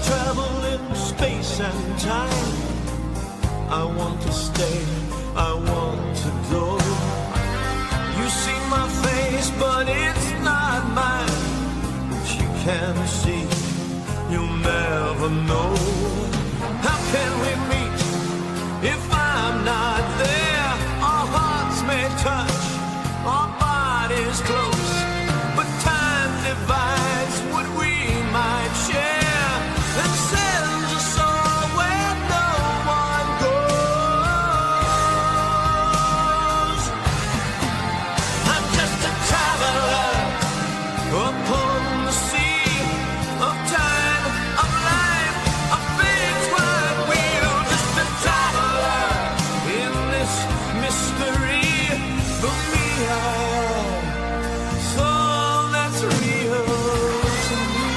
travel in space and time. I want to stay, I want to go. You see my face, but it's not mine. But you can see, you'll never know. How can we meet if I'm not there? Our hearts may touch, our bodies close, but time divides what we might share and sends us all where no one goes. I'm just a traveler upon the sea of time, of life, of fate's wide wheel. Just a traveler in this mystery. For me, I am so that's real to me.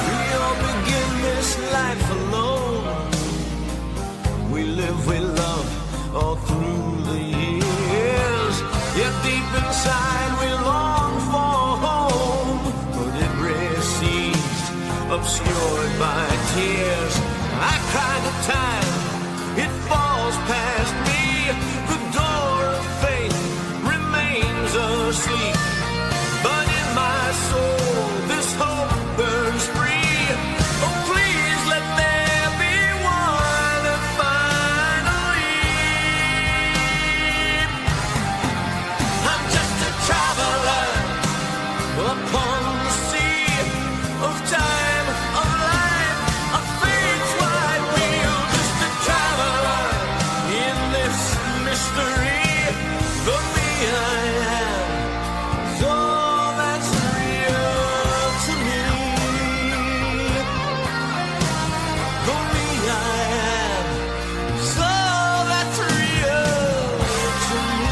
We all begin this life alone. We live, we love all through the years. Yet deep inside we long for home, but it recedes, obscured by tears. I cry the time, it falls past me. The door of faith remains asleep, but in my soul this hope burns free. Oh, please let there be one finally. I'm just a traveler upon the sea of time, of life, of fate's wide wheel. Just a traveler in this mystery. For me, I am so that's real to me. For me, I am so that's real to me.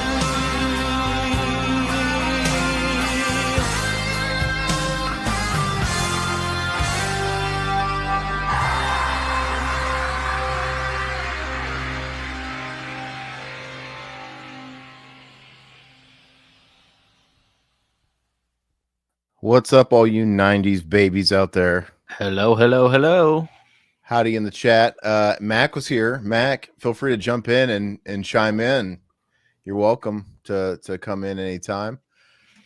What's up, all you 90s babies out there? Hello, hello, hello. Howdy in the chat. Mac was here. Mac, feel free to jump in and chime in. You're welcome to come in anytime.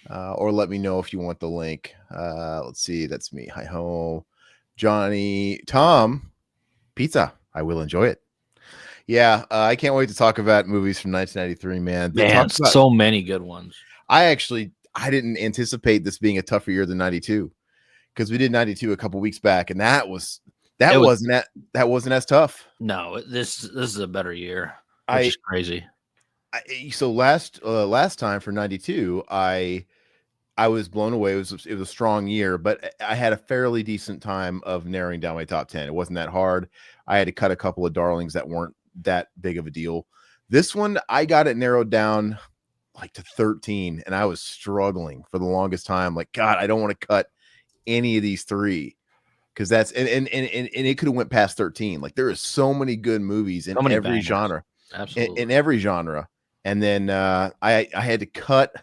Or let me know if you want the link. Let's see. That's me. Hi ho. Johnny, Tom, pizza. I will enjoy it. Yeah, I can't wait to talk about movies from 1993, man. Man, so many good ones. I didn't anticipate this being a tougher year than 92, because we did 92 a couple weeks back, and that wasn't as tough. No, this is a better year, which is crazy. So last time for 92, I was blown away. It was a strong year, but I had a fairly decent time of narrowing down my top 10. It wasn't that hard. I had to cut a couple of darlings that weren't that big of a deal. This one, I got it narrowed down like to 13, and I was struggling for the longest time. Like, God, I don't want to cut any of these three, because that's and it could have went past 13. Like, there is so many good movies in every bangers. genre. Absolutely. In every genre. And then I had to cut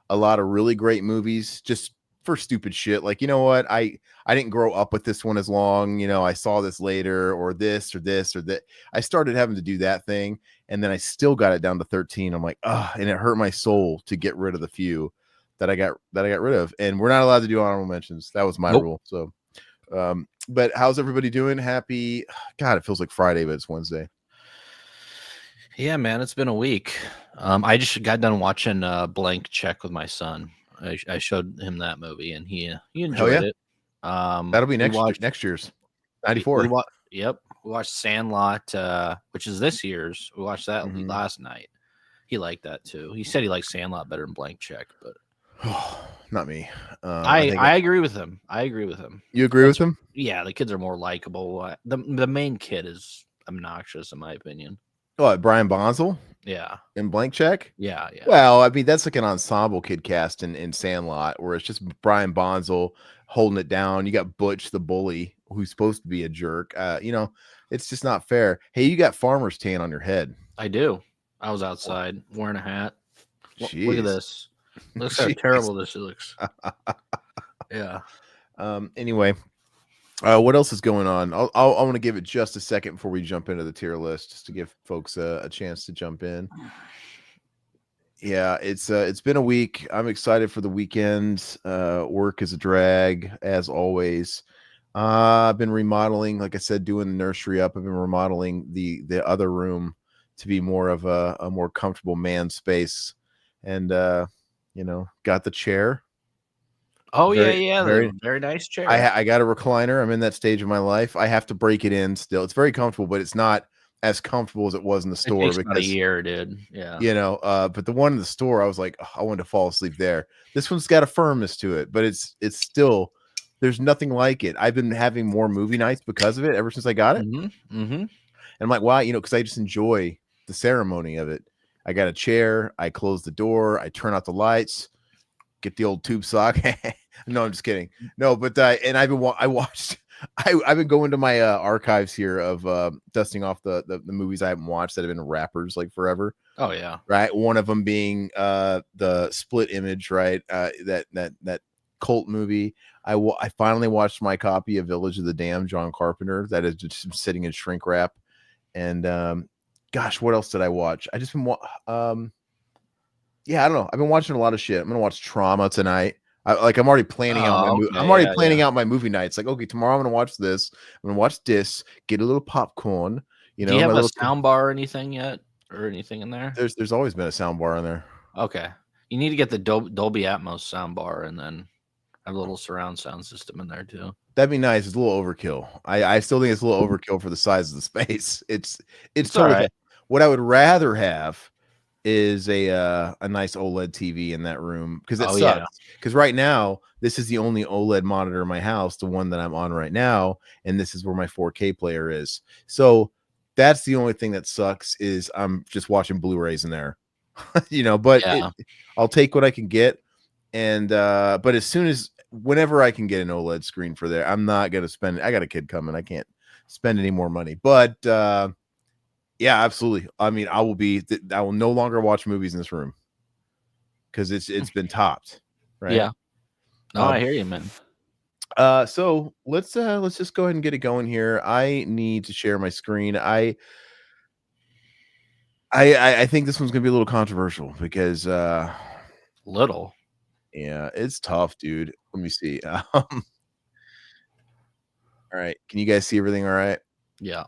a lot of really great movies just for stupid shit. Like, you know what? I didn't grow up with this one as long. You know, I saw this later, or this or that. I started having to do that thing, and then I still got it down to 13. I'm like, and it hurt my soul to get rid of the few that I got rid of. And we're not allowed to do honorable mentions. That was my rule. So, but how's everybody doing? Happy? God, it feels like Friday, but it's Wednesday. Yeah, man, it's been a week. I just got done watching Blank Check with my son. I showed him that movie, and he enjoyed it. That'll be next year's 94. We watched Sandlot, which is this year's. We watched that last night. He liked that too. He said he likes Sandlot better than Blank Check, but not me. I agree with him. You agree with him? Yeah, the kids are more likable. The main kid is obnoxious, in my opinion. What, Brian Bonsall? Yeah. In Blank Check? Yeah. Well, I mean, that's like an ensemble kid cast in Sandlot, where it's just Brian Bonsall holding it down. You got Butch the bully, who's supposed to be a jerk. You know, it's just not fair. Hey, you got farmer's tan on your head. I do. I was outside wearing a hat. Look at Jeez. this. Look how Jeez. terrible this looks. Yeah. Anyway, what else is going on? I want to give it just a second before we jump into the tier list, just to give folks a chance to jump in. Yeah, it's been a week. I'm excited for the weekend. Work is a drag as always. I've been remodeling, like I said, doing the nursery up. I've been remodeling the other room to be more of a more comfortable man space, and got the chair. Oh Very, yeah, very. the very nice chair. I got a recliner. I'm in that stage of my life. I have to break it in still. It's very comfortable, but it's not as comfortable as it was in the It store takes about a because year, dude. Yeah. but the one in the store, I was like, "Oh, I wanted to fall asleep there." This one's got a firmness to it, but it's still, there's nothing like it. I've been having more movie nights because of it ever since I got it. And I'm like, why? Because I just enjoy the ceremony of it. I got a chair, I close the door, I turn out the lights, get the old tube sock. No, I'm just kidding. No, but and I've been going to my archives here of dusting off the movies I haven't watched that have been rappers like forever. Oh yeah. Right. One of them being the Split Image, right? That cult movie. I finally watched my copy of Village of the Damned, John Carpenter, that is just sitting in shrink wrap. And gosh, what else did I watch? I just been yeah, I don't know. I've been watching a lot of shit. I'm gonna watch Trauma tonight. I'm already planning out my movie. I'm already planning out my movie nights. Like, okay, tomorrow I'm gonna watch this. I'm gonna watch this. Get a little popcorn. Do you have a sound bar or anything yet, or anything in there? There's always been a sound bar in there. Okay, you need to get the Dolby Atmos sound bar, and then have a little surround sound system in there too. That'd be nice. It's a little overkill. I still think it's a little overkill for the size of the space. It's totally right. What I would rather have is a nice OLED TV in that room, because it sucks. Because right now this is the only OLED monitor in my house, the one that I'm on right now, and this is where my 4K player is. So that's the only thing that sucks, is I'm just watching Blu-rays in there. But I'll take what I can get. And but whenever I can get an OLED screen for there, I'm not gonna spend. I got a kid coming. I can't spend any more money. But yeah, absolutely. I mean, I will no longer watch movies in this room because it's been topped, right? Yeah. No, I hear you, man. So let's just go ahead and get it going here. I need to share my screen. I think this one's gonna be a little controversial because little. Yeah, it's tough, dude. Let me see. All right, can you guys see everything? All right. Yeah.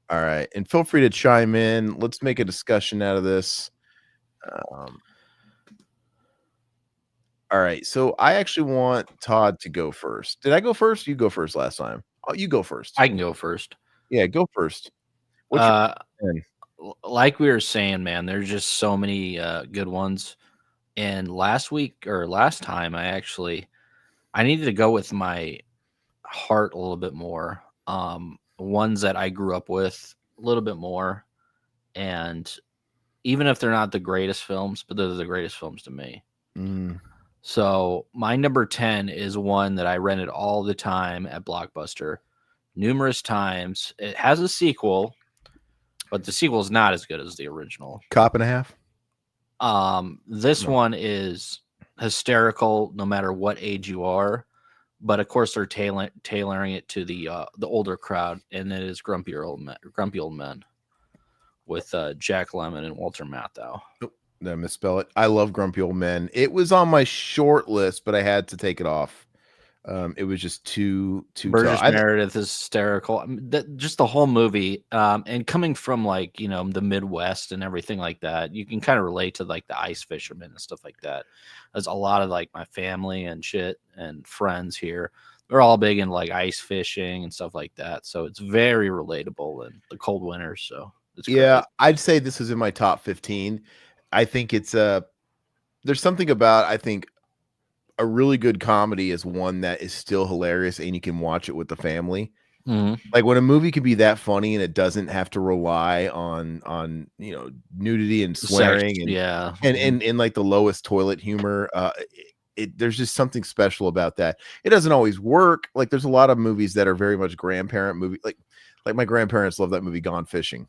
All right, and feel free to chime in. Let's make a discussion out of this. All right, so I actually want Todd to go first. Did I go first? You go first last time. Oh, you go first. I can go first. Yeah, go first. Like we were saying, man, there's just so many good ones. And last time, I needed to go with my heart a little bit more. Ones that I grew up with a little bit more, and even if they're not the greatest films, but they're the greatest films to me. So my number 10 is one that I rented all the time at Blockbuster, numerous times. It has a sequel, but the sequel is not as good as the original. Cop and a Half. This one is hysterical no matter what age you are, but of course they're tailoring it to the older crowd, and it is Grumpy Old Men with Jack Lemmon and Walter Matthau. Oh, did I misspell it? I love Grumpy Old Men. It was on my short list, but I had to take it off. It was just too Burgess Meredith is hysterical. Just the whole movie, and coming from the Midwest and everything like that, you can kind of relate to like the ice fishermen and stuff like that. There's a lot of like my family and shit and friends here. They're all big in like ice fishing and stuff like that. So it's very relatable in the cold winters. So it's great. I'd say this is in my top 15. I think it's there's something about, I think, a really good comedy is one that is still hilarious and you can watch it with the family. Like when a movie can be that funny and it doesn't have to rely on nudity and swearing and like the lowest toilet humor. There's just something special about that. It doesn't always work. Like there's a lot of movies that are very much grandparent movie. Like my grandparents love that movie Gone Fishing.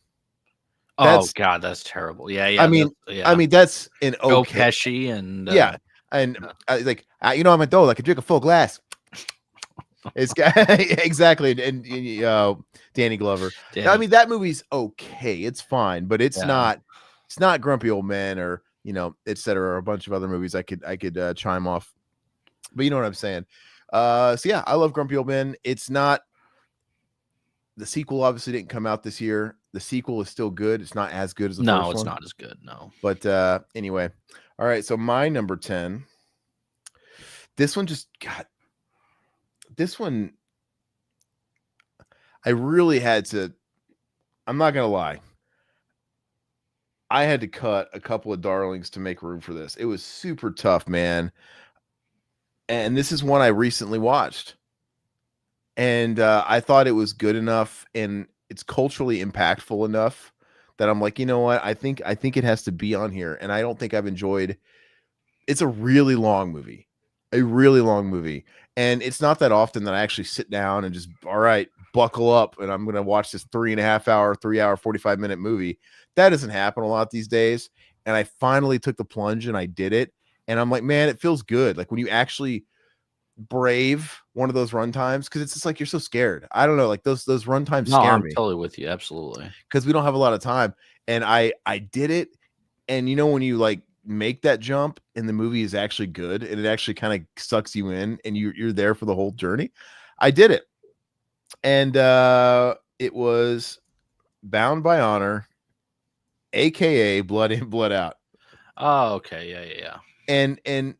Oh God, that's terrible. Yeah, I yeah, mean, yeah. that's an Joe okay. Pesci and Yeah, and like I'm an adult. I can drink a full glass. It's exactly, and Danny Glover. I Danny. mean, that movie's okay. It's fine, but it's Yeah. not. It's not Grumpy Old Men or etc. Or a bunch of other movies I could chime off. But you know what I'm saying. So yeah, I love Grumpy Old Men. It's not. The sequel obviously didn't come out this year. The sequel is still good. It's not as good as the No, first it's one. not as good. No. But anyway, all right. So my number 10. This one just got. This one, I really had to. I'm not gonna lie. I had to cut a couple of darlings to make room for this. It was super tough, man. And this is one I recently watched, and I thought it was good enough, and it's culturally impactful enough that I'm like, you know what? I think it has to be on here, and I don't think I've enjoyed. It's a really long movie, and it's not that often that I actually sit down and just, all right, buckle up, and I'm gonna watch this 3.5 hour, 3 hour, 45-minute movie. That doesn't happen a lot these days, and I finally took the plunge and I did it, and I'm like, man, it feels good. Like when you actually brave one of those run times, because it's just like you're so scared. I don't know, like those run times No, scare I'm me totally with you. Absolutely. because we don't have a lot of time, and I did it. And when you like make that jump and the movie is actually good and it actually kind of sucks you in and you're there for the whole journey. I did it. And it was Bound by Honor, aka Blood In, Blood Out. Oh, okay. Yeah, yeah, yeah. And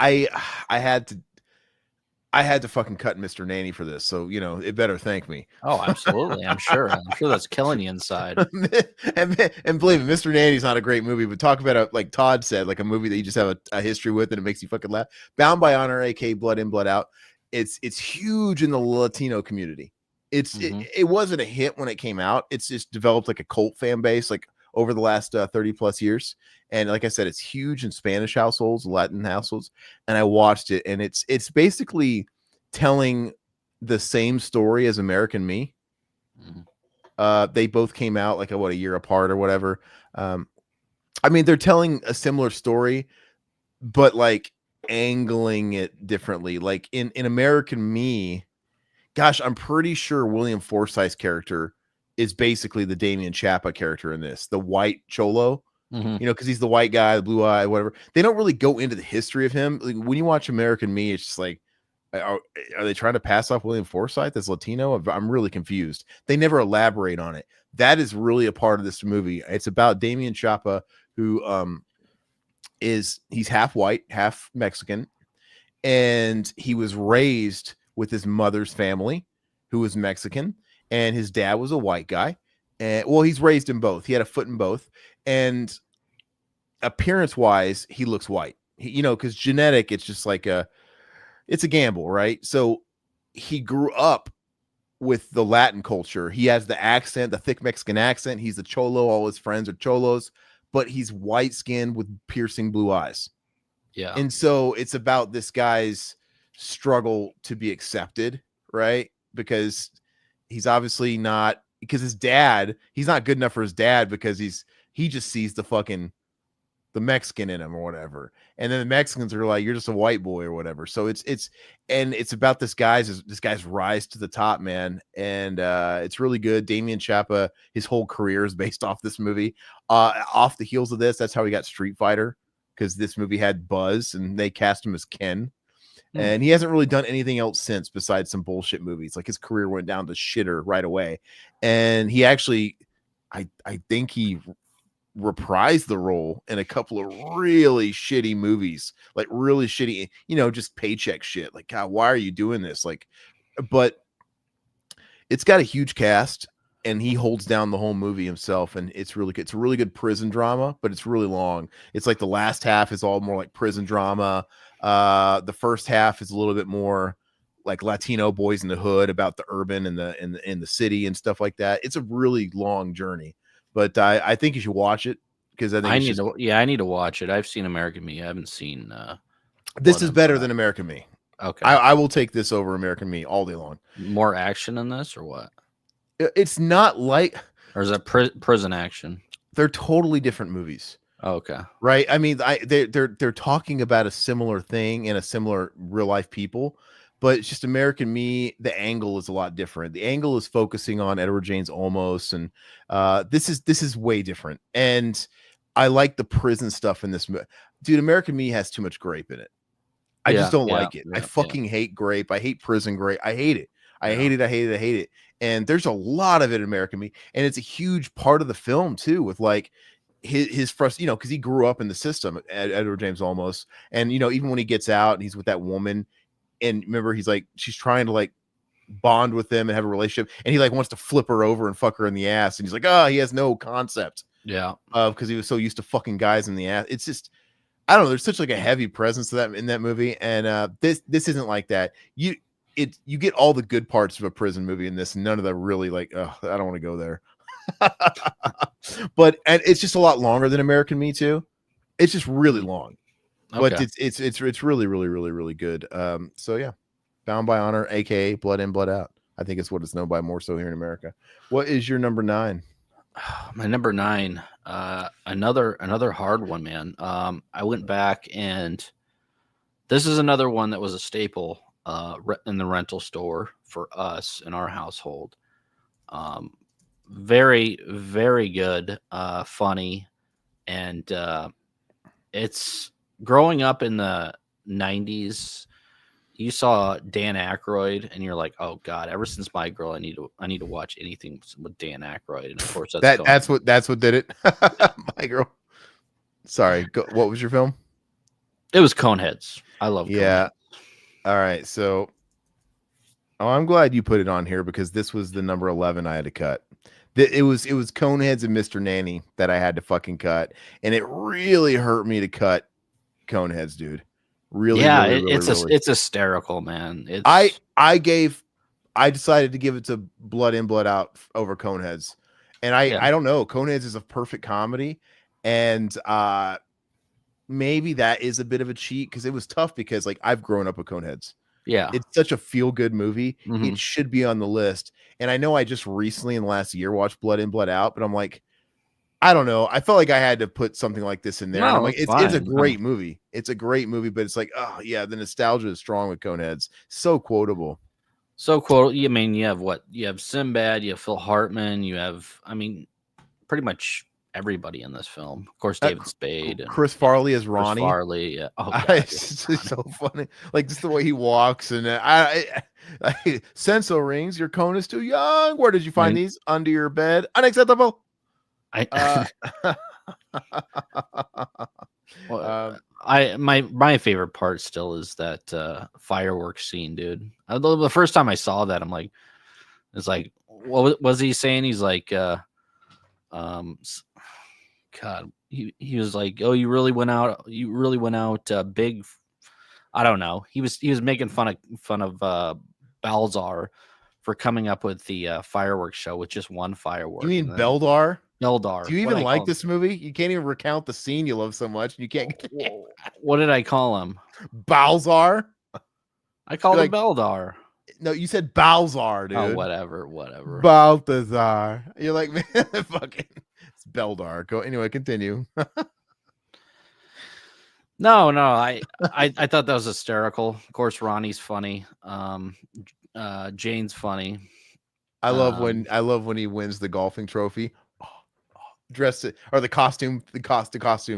I had to fucking cut Mr. Nanny for this, so it better thank me. Oh, absolutely. I'm sure that's killing you inside. and believe me, Mr. Nanny's not a great movie, but talk about like Todd said, like a movie that you just have a history with and it makes you fucking laugh. Bound by Honor, aka Blood In, Blood Out. It's huge in the Latino community. It wasn't a hit when it came out. It's just developed like a cult fan base like over the last 30 plus years. And like I said, it's huge in Spanish households, Latin households. And I watched it, and it's basically telling the same story as American Me. They both came out like a year apart or whatever. I mean, they're telling a similar story, but like angling it differently. Like in American Me, gosh, I'm pretty sure William Forsythe's character is basically the Damien Chapa character in this, the white cholo. Because he's the white guy, the blue eye, whatever. They don't really go into the history of him. Like, when you watch American Me, it's just like, are they trying to pass off William Forsythe as Latino? I'm really confused. They never elaborate on it. That is really a part of this movie. It's about Damien Chapa, who he's half white, half Mexican, and he was raised with his mother's family, who was Mexican, and his dad was a white guy. And well, he's raised in both. He had a foot in both, and appearance wise, he looks white. Because genetic, it's just like it's a gamble, right? So he grew up with the Latin culture. He has the accent, the thick Mexican accent. He's a cholo. All his friends are cholos, but he's white skinned with piercing blue eyes. Yeah. And so it's about this guy's struggle to be accepted, right? Because he's obviously not, because his dad, he's not good enough for his dad because he just sees the Mexican in him or whatever. And then the Mexicans are like, you're just a white boy or whatever. So it's about this guy's rise to the top, man. And it's really good. Damien Chapa, his whole career is based off this movie. Off the heels of this, that's how he got Street Fighter, because this movie had buzz and they cast him as Ken. And he hasn't really done anything else since besides some bullshit movies. Like his career went down to shitter right away. And he actually, I think he reprised the role in a couple of really shitty movies, like really shitty, just paycheck shit. Like, God, why are you doing this? Like, but it's got a huge cast and he holds down the whole movie himself. And it's really good. It's a really good prison drama, but it's really long. It's like the last half is all more like prison drama. The first half is a little bit more like Latino Boys in the Hood, about the urban and the city and stuff like that. It's a really long journey. But I think you should watch it, because I think I need to watch it. I've seen American Me. I haven't seen this is better than American Me. Okay. I will take this over American Me all day long. More action in this or what? It's not like, Or is that prison action? They're totally different movies. Oh, okay. Right. I mean, they're talking about a similar thing and a similar real life people, but it's just American Me. The angle is a lot different. The angle is focusing on Edward James Olmos, and this is way different. And I like the prison stuff in this movie. Dude, American Me has too much grape in it. I just don't like it. I fucking hate grape. I hate prison grape. I hate it. I hate it. I hate it. I hate it. And there's a lot of it in American Me, and it's a huge part of the film too, with like his frustration, because he grew up in the system, Edward James Olmos, and even when he gets out and he's with that woman, and remember he's like, she's trying to like bond with him and have a relationship, and he like wants to flip her over and fuck her in the ass, and he's like, oh, he has no concept, because he was so used to fucking guys in the ass. It's just, I don't know, there's such like a heavy presence to that in that movie, and this isn't like that. You get all the good parts of a prison movie in this, and none of the really like, oh, I don't want to go there. But and it's just a lot longer than American Me too. It's just really long, but it's really really good. So yeah, Bound by Honor, aka Blood In Blood Out. I think it's what it's known by more so here in America. What is your number 9? My number 9, another hard one, man. I went back, and this is another one that was a staple in the rental store for us in our household. Very, very good, funny, and it's growing up in the 90s. You saw Dan Aykroyd, and you're like, "Oh God!" Ever since My Girl, I need to watch anything with Dan Aykroyd, and of course that's what did it. My Girl. Sorry, what was your film? It was Coneheads. I love Coneheads. All right, so I'm glad you put it on here, because this was the number 11 I had to cut. It was Coneheads and Mr. Nanny that I had to fucking cut, and it really hurt me to cut Coneheads, dude. Really, it's hysterical, man. I decided to give it to Blood In Blood Out over Coneheads, and I don't know. Coneheads is a perfect comedy, and maybe that is a bit of a cheat, because it was tough, because like I've grown up with Coneheads. Yeah, it's such a feel-good movie. Mm-hmm. It should be on the list. And I know I just recently in the last year watched Blood In Blood Out, but I'm like, I don't know. I felt like I had to put something like this in there. No, I'm like, it's a great movie. It's a great movie, but it's like, oh yeah, the nostalgia is strong with Coneheads. So quotable. So quotable. I mean, you have Sinbad, you have Phil Hartman, you have, I mean, pretty much everybody in this film. Of course, David Spade. And Chris Farley as Ronnie. Chris Farley, yeah. Oh, God, it's so funny. Like just the way he walks, and I Senso rings. Your cone is too young. Where did you find these? Under your bed. Unacceptable. My favorite part still is that fireworks scene, dude. The first time I saw that, I'm like, it's like, what was he saying? He's like, God, he was like, oh, you really went out big. I don't know. He was making fun of Balzar for coming up with the fireworks show with just one firework. You mean Beldar? Beldar. Do you even like this movie? You can't even recount the scene you love so much. You can't. What did I call him? Balzar. I called him Beldar. No, you said Balzar, dude. Oh, whatever. Balthazar. You're like, man, fucking. It's Beldar. Go anyway. Continue. No. I thought that was hysterical. Of course, Ronnie's funny. Jane's funny. I love when he wins the golfing trophy. Dressed it, or the costume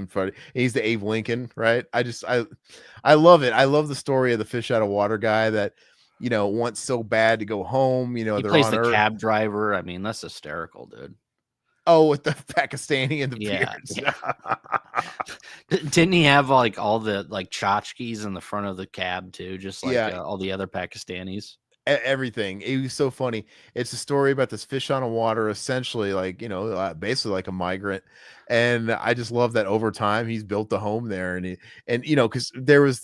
for he's the Abe Lincoln, right? I love it. I love the story of the fish out of water guy that wants so bad to go home. He plays the cab driver. I mean, that's hysterical, dude. Oh, with the Pakistani and the beards. Yeah. Didn't he have like all the like tchotchkes in the front of the cab too, just like all the other Pakistanis? Everything. It was so funny. It's a story about this fish on a water, essentially like basically like a migrant, and I just love that over time he's built a home there, and because there was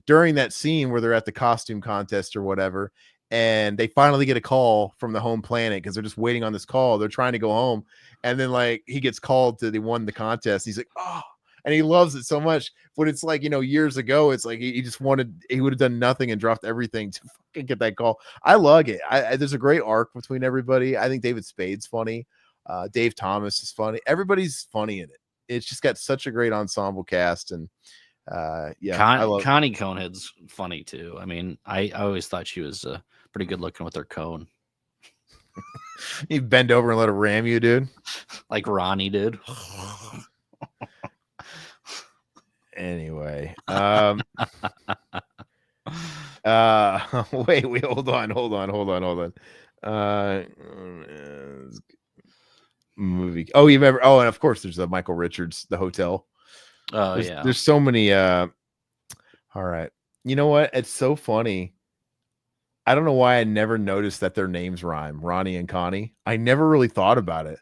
during that scene where they're at the costume contest or whatever, and they finally get a call from the home planet because they're just waiting on this call. They're trying to go home, and then like he gets called to they won the contest. He's like, oh. And he loves it so much, but it's like, years ago, it's like he just he would have done nothing and dropped everything to fucking get that call. I love it. There's a great arc between everybody. I think David Spade's funny. Dave Thomas is funny. Everybody's funny in it. It's just got such a great ensemble cast, and yeah, I love. Connie Conehead's funny too. I mean, I always thought she was pretty good looking with her cone, You bend over and let it ram you, dude. like Ronnie did. Anyway, wait, hold on. Movie. Oh, you remember? Oh, and of course, there's the Michael Richards, The Hotel. Oh yeah, there's so many. All right, you know what? It's so funny. I don't know why I never noticed that their names rhyme, Ronnie and Connie. I never really thought about it.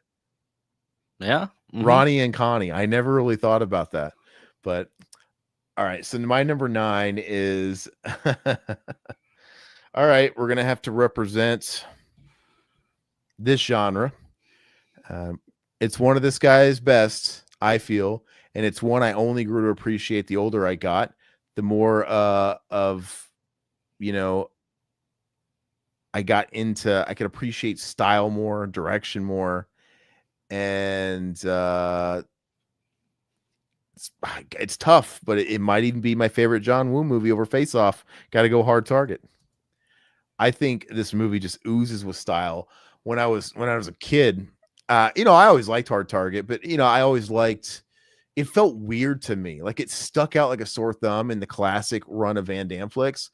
Yeah, Ronnie and Connie. I never really thought about that, but. All right, so my number 9 is all right, we're gonna have to represent this genre. It's one of this guy's best, I feel, and it's one I only grew to appreciate the older I got, the more of I got into, I could appreciate style more, direction more, and it's tough, but it might even be my favorite John Woo movie over Face Off. Got to go Hard Target. I think this movie just oozes with style. When I was a kid, I always liked Hard Target, but I always liked. It felt weird to me, like it stuck out like a sore thumb in the classic run of Van Damme flicks.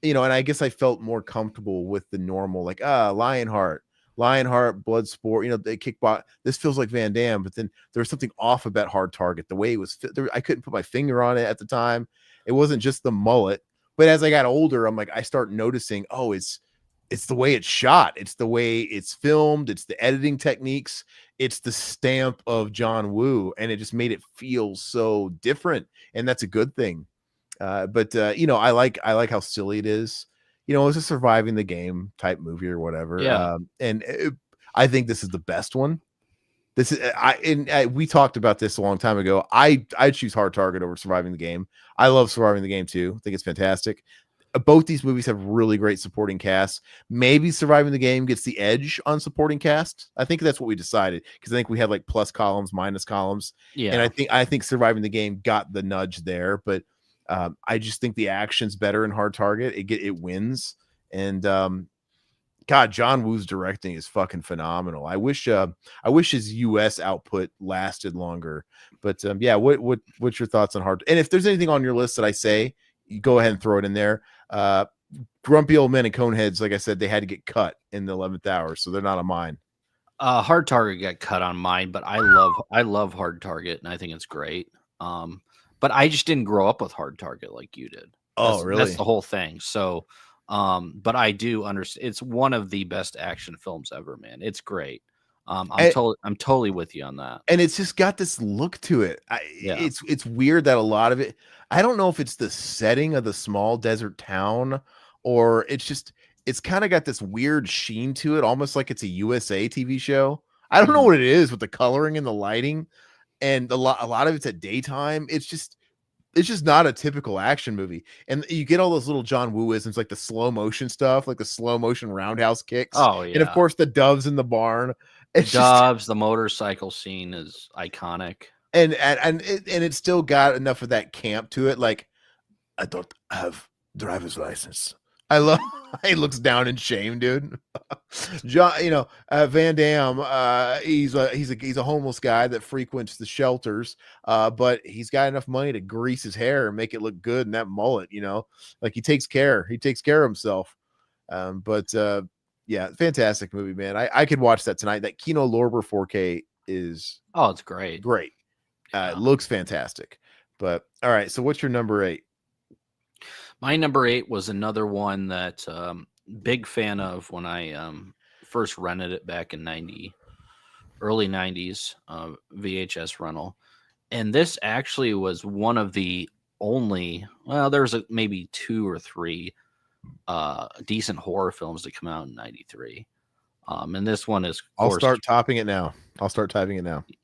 And I guess I felt more comfortable with the normal, like Lionheart, Bloodsport, they kickbox. This feels like Van Damme, but then there was something off about Hard Target. The way it was, I couldn't put my finger on it at the time. It wasn't just the mullet, but as I got older, I'm like, I start noticing, oh, it's the way it's shot, it's the way it's filmed, it's the editing techniques, it's the stamp of John Woo, and it just made it feel so different, and that's a good thing. But I like how silly it is. It's a surviving the game type movie or whatever. Yeah. I think this is the best one. This is we talked about this a long time ago. I choose Hard Target over Surviving the Game. I love Surviving the Game too. I think it's fantastic. Both these movies have really great supporting casts. Maybe Surviving the Game gets the edge on supporting cast. I think that's what we decided, because I think we had like plus columns, minus columns. Yeah. And I think Surviving the Game got the nudge there, but I just think the action's better in Hard Target. It wins. And God, John Woo's directing is fucking phenomenal. I wish his US output lasted longer. But yeah, what's your thoughts on Hard? And if there's anything on your list that I say, you go ahead and throw it in there. Grumpy Old Men and Coneheads, like I said, they had to get cut in the 11th hour, so they're not on mine. Hard Target got cut on mine, but I love Hard Target, and I think it's great. But I just didn't grow up with Hard Target like you did. Really? That's the whole thing. So, but I do understand. It's one of the best action films ever, man. It's great. I'm totally with you on that. And it's just got this look to it. It's weird that a lot of it, I don't know if it's the setting of the small desert town, or it's kind of got this weird sheen to it, almost like it's a USA TV show. I don't know what it is with the coloring and the lighting, and a lot of it's at daytime. It's just not a typical action movie. And you get all those little John Woo-isms, like the slow motion stuff, like the slow motion roundhouse kicks. Oh yeah. And of course the doves in the barn. The motorcycle scene is iconic. And it still got enough of that camp to it. Like, I don't have driver's license. I love. He looks down in shame, dude. John, Van Damme. He's a homeless guy that frequents the shelters. But he's got enough money to grease his hair and make it look good. And that mullet, like he takes care. He takes care of himself. Yeah, fantastic movie, man. I could watch that tonight. That Kino Lorber 4K is it's great. Great. It looks fantastic. But all right, so what's your number 8? My number 8 was another one that big fan of when I first rented it back in early 90s VHS rental. And this actually was one of the only, there was maybe 2 or 3 decent horror films that come out in 93. And this one is, I'll start typing it now.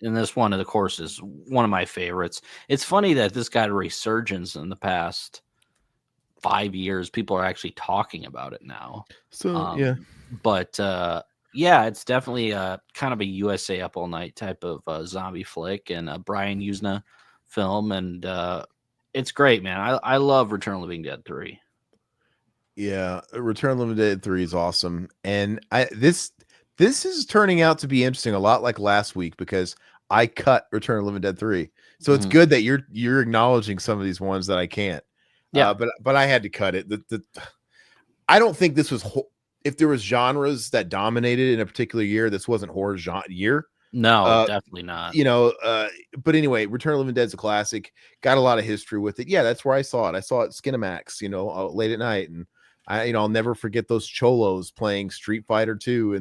And this one, of course, is one of my favorites. It's funny that this got a resurgence in the past 5 years. People are actually talking about it now. So yeah, but Yeah, it's definitely kind of a USA Up All Night type of zombie flick and a Brian Usna film, and it's great, man. I love Return of the Living Dead 3. Yeah, Return of the Living Dead 3 is awesome. And this is turning out to be interesting, a lot like last week, because I cut Return of the Living Dead 3. So it's good that you're acknowledging some of these ones that I can't. Yeah. But I had to cut it. I don't think this was if there was genres that dominated in a particular year, this wasn't horror year. No, definitely not. But anyway, Return of the Living Dead's a classic. Got a lot of history with it. Yeah, that's where I saw it. I saw it Skinamax, late at night, and I'll never forget those cholos playing Street Fighter 2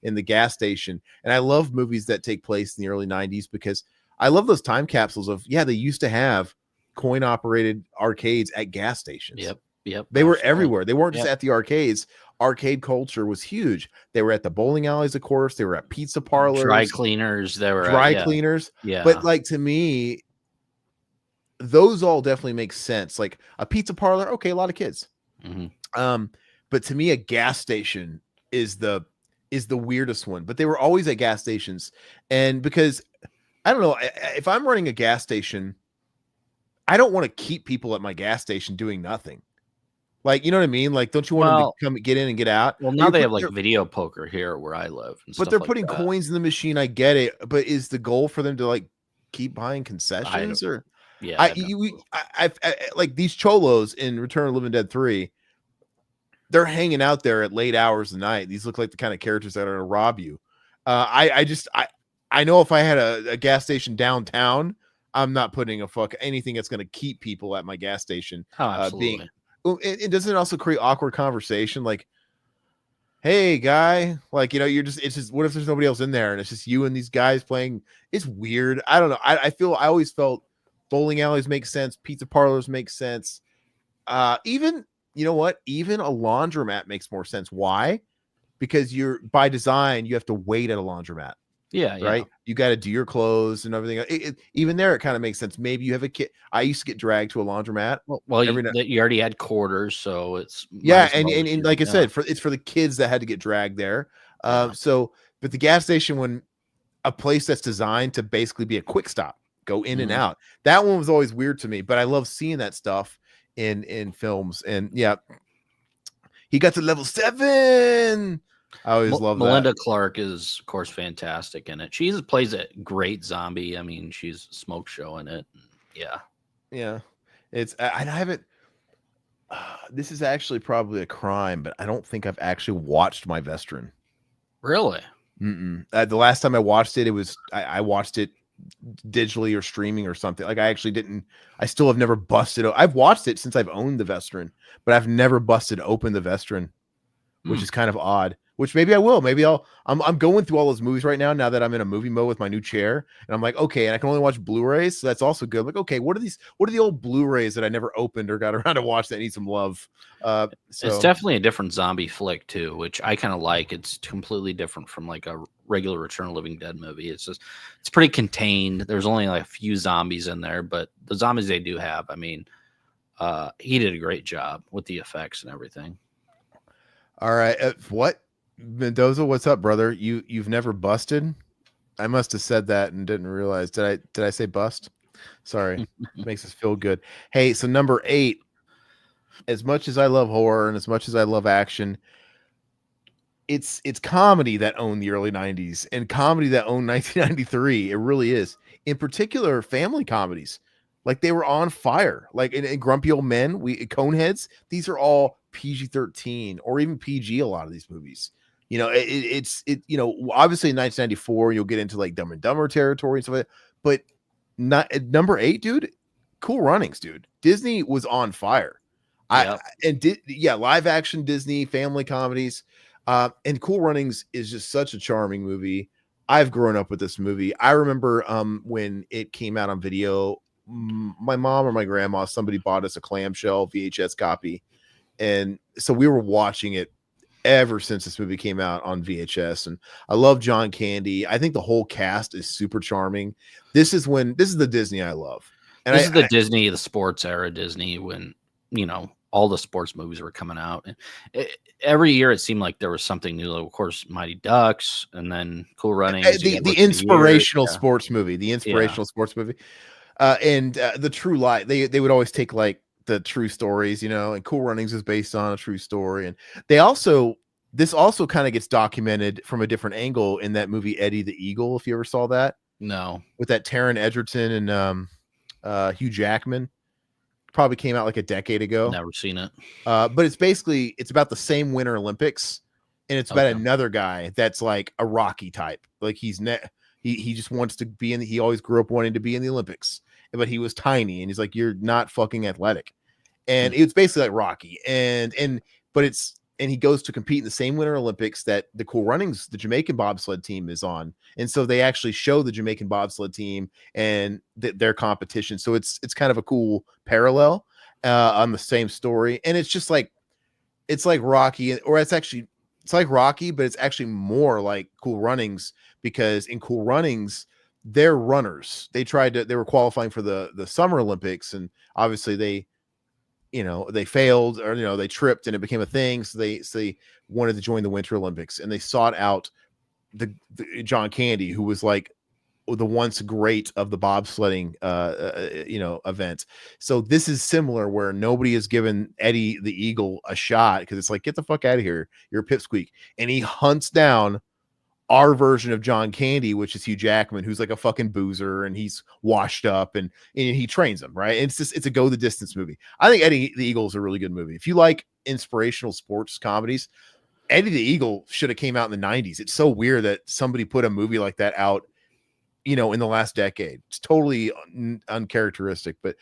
in the gas station. And I love movies that take place in the early 90s because I love those time capsules of, they used to have coin operated arcades at gas stations. Yep. They were everywhere. They weren't just at the arcades. Arcade culture was huge. They were at the bowling alleys, of course. They were at pizza parlors, dry cleaners. They were cleaners. Yeah. But like, to me, those all definitely make sense. Like a pizza parlor, okay, a lot of kids. But to me, a gas station is the weirdest one. But they were always at gas stations, and because I don't know, if I'm running a gas station, I don't want to keep people at my gas station doing nothing. Like, you know what I mean? Like, don't you want them to come get in and get out? Well, now they have like video poker here where I live. But they're putting coins in the machine. I get it. But is the goal for them to like keep buying concessions or? Yeah, I like these cholos in Return of the Living Dead 3. They're hanging out there at late hours of the night. These look like the kind of characters that are going to rob you. I know if I had a gas station downtown, I'm not putting anything that's going to keep people at my gas station. Oh, absolutely. It doesn't also create awkward conversation. Like, hey guy, like, it's just, what if there's nobody else in there and it's just you and these guys playing? It's weird. I don't know. I always felt bowling alleys make sense. Pizza parlors make sense. Even, you know what? Even a laundromat makes more sense. Why? Because by design, you have to wait at a laundromat. Yeah. Right. You got to do your clothes and everything. Even there, it kind of makes sense. Maybe you have a kid. I used to get dragged to a laundromat. Well, you already had quarters, so it's and like I said, it's for the kids that had to get dragged there. But the gas station, when a place that's designed to basically be a quick stop, go in and out. That one was always weird to me, but I love seeing that stuff in films. And he got to level 7. I always love Melinda Clarke is, of course, fantastic in it. She plays a great zombie. I mean, she's smoke show in it. Yeah. It's I haven't. This is actually probably a crime, but I don't think I've actually watched my Vestron. Really? The last time I watched it, I watched it digitally or streaming or something. Like, I actually didn't. I still have never busted. I've watched it since I've owned the Vestron, but I've never busted open the Vestron, which is kind of odd. Which maybe I will. Maybe I'm going through all those movies right now that I'm in a movie mode with my new chair. And I'm like, okay, and I can only watch Blu-rays. So that's also good. I'm like, okay, what are the old Blu-rays that I never opened or got around to watch that need some love? So it's definitely a different zombie flick too, which I kind of like. It's completely different from like a regular Return of the Living Dead movie. It's pretty contained. There's only like a few zombies in there, but the zombies they do have, I mean, he did a great job with the effects and everything. All right. What? Mendoza, what's up, brother? You've never busted? I must have said that and didn't realize. Did I say bust? Sorry. Makes us feel good. Hey, so number 8, as much as I love horror and as much as I love action, it's comedy that owned the early 90s and comedy that owned 1993. It really is. In particular, family comedies. Like, they were on fire. Like in Grumpy Old Men, Coneheads, these are all PG-13 or even PG, a lot of these movies. It's obviously in 1994 you'll get into like Dumb and Dumber territory and stuff like that, but not at number 8, dude. Cool Runnings, dude. Disney was on fire. Live action Disney family comedies, and Cool Runnings is just such a charming movie. I've grown up with this movie. I remember when it came out on video, my mom or my grandma, somebody bought us a clamshell VHS copy, and so we were watching it ever since this movie came out on VHS. And I love John Candy. I think the whole cast is super charming. This is the Disney I love. And this is the Disney, the sports era Disney, when all the sports movies were coming out. And every year it seemed like there was something new. Like, of course, Mighty Ducks, and then Cool Runnings. You got The Rookie of the Year. inspirational Yeah. sports movie, Yeah. and the True Life. They would always take like the true stories, you know, and Cool Runnings is based on a true story, and this also kind of gets documented from a different angle in that movie Eddie the Eagle. If you ever saw that, No. with that Taron Egerton and Hugh Jackman, probably came out like a decade ago. Never seen it. But it's about the same Winter Olympics, and it's about Okay. another guy that's like a Rocky type. Like he just wants to be he always grew up wanting to be in the Olympics, but he was tiny, and he's like, you're not fucking athletic. And it's basically like Rocky, and he goes to compete in the same Winter Olympics that the Cool Runnings, the Jamaican bobsled team, is on. And so they actually show the Jamaican bobsled team and their competition. So it's kind of a cool parallel on the same story. And it's just like, it's like Rocky, or it's like Rocky, but it's actually more like Cool Runnings, because in Cool Runnings, they're runners. They were qualifying for the Summer Olympics, and obviously they failed, or they tripped and it became a thing. So they wanted to join the Winter Olympics, and they sought out the John Candy, who was like the once great of the bobsledding event. So this is similar, where nobody has given Eddie the Eagle a shot, because it's like, get the fuck out of here, you're a pipsqueak. And he hunts down our version of John Candy, which is Hugh Jackman, who's like a fucking boozer, and he's washed up, and he trains him, right? And it's a go the distance movie. I think Eddie the Eagle is a really good movie. If you like inspirational sports comedies, Eddie the Eagle should have came out in the 90s. It's so weird that somebody put a movie like that out, in the last decade. It's totally uncharacteristic, but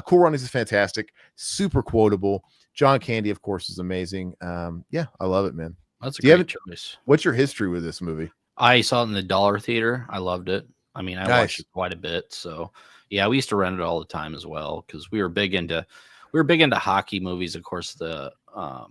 Cool Runnings is fantastic, super quotable. John Candy, of course, is amazing. Yeah, I love it, man. That's a great choice. What's your history with this movie? I saw it in the Dollar Theater. I loved it. I mean, I watched it quite a bit. So yeah, we used to rent it all the time as well, because we were big into hockey movies. Of course, the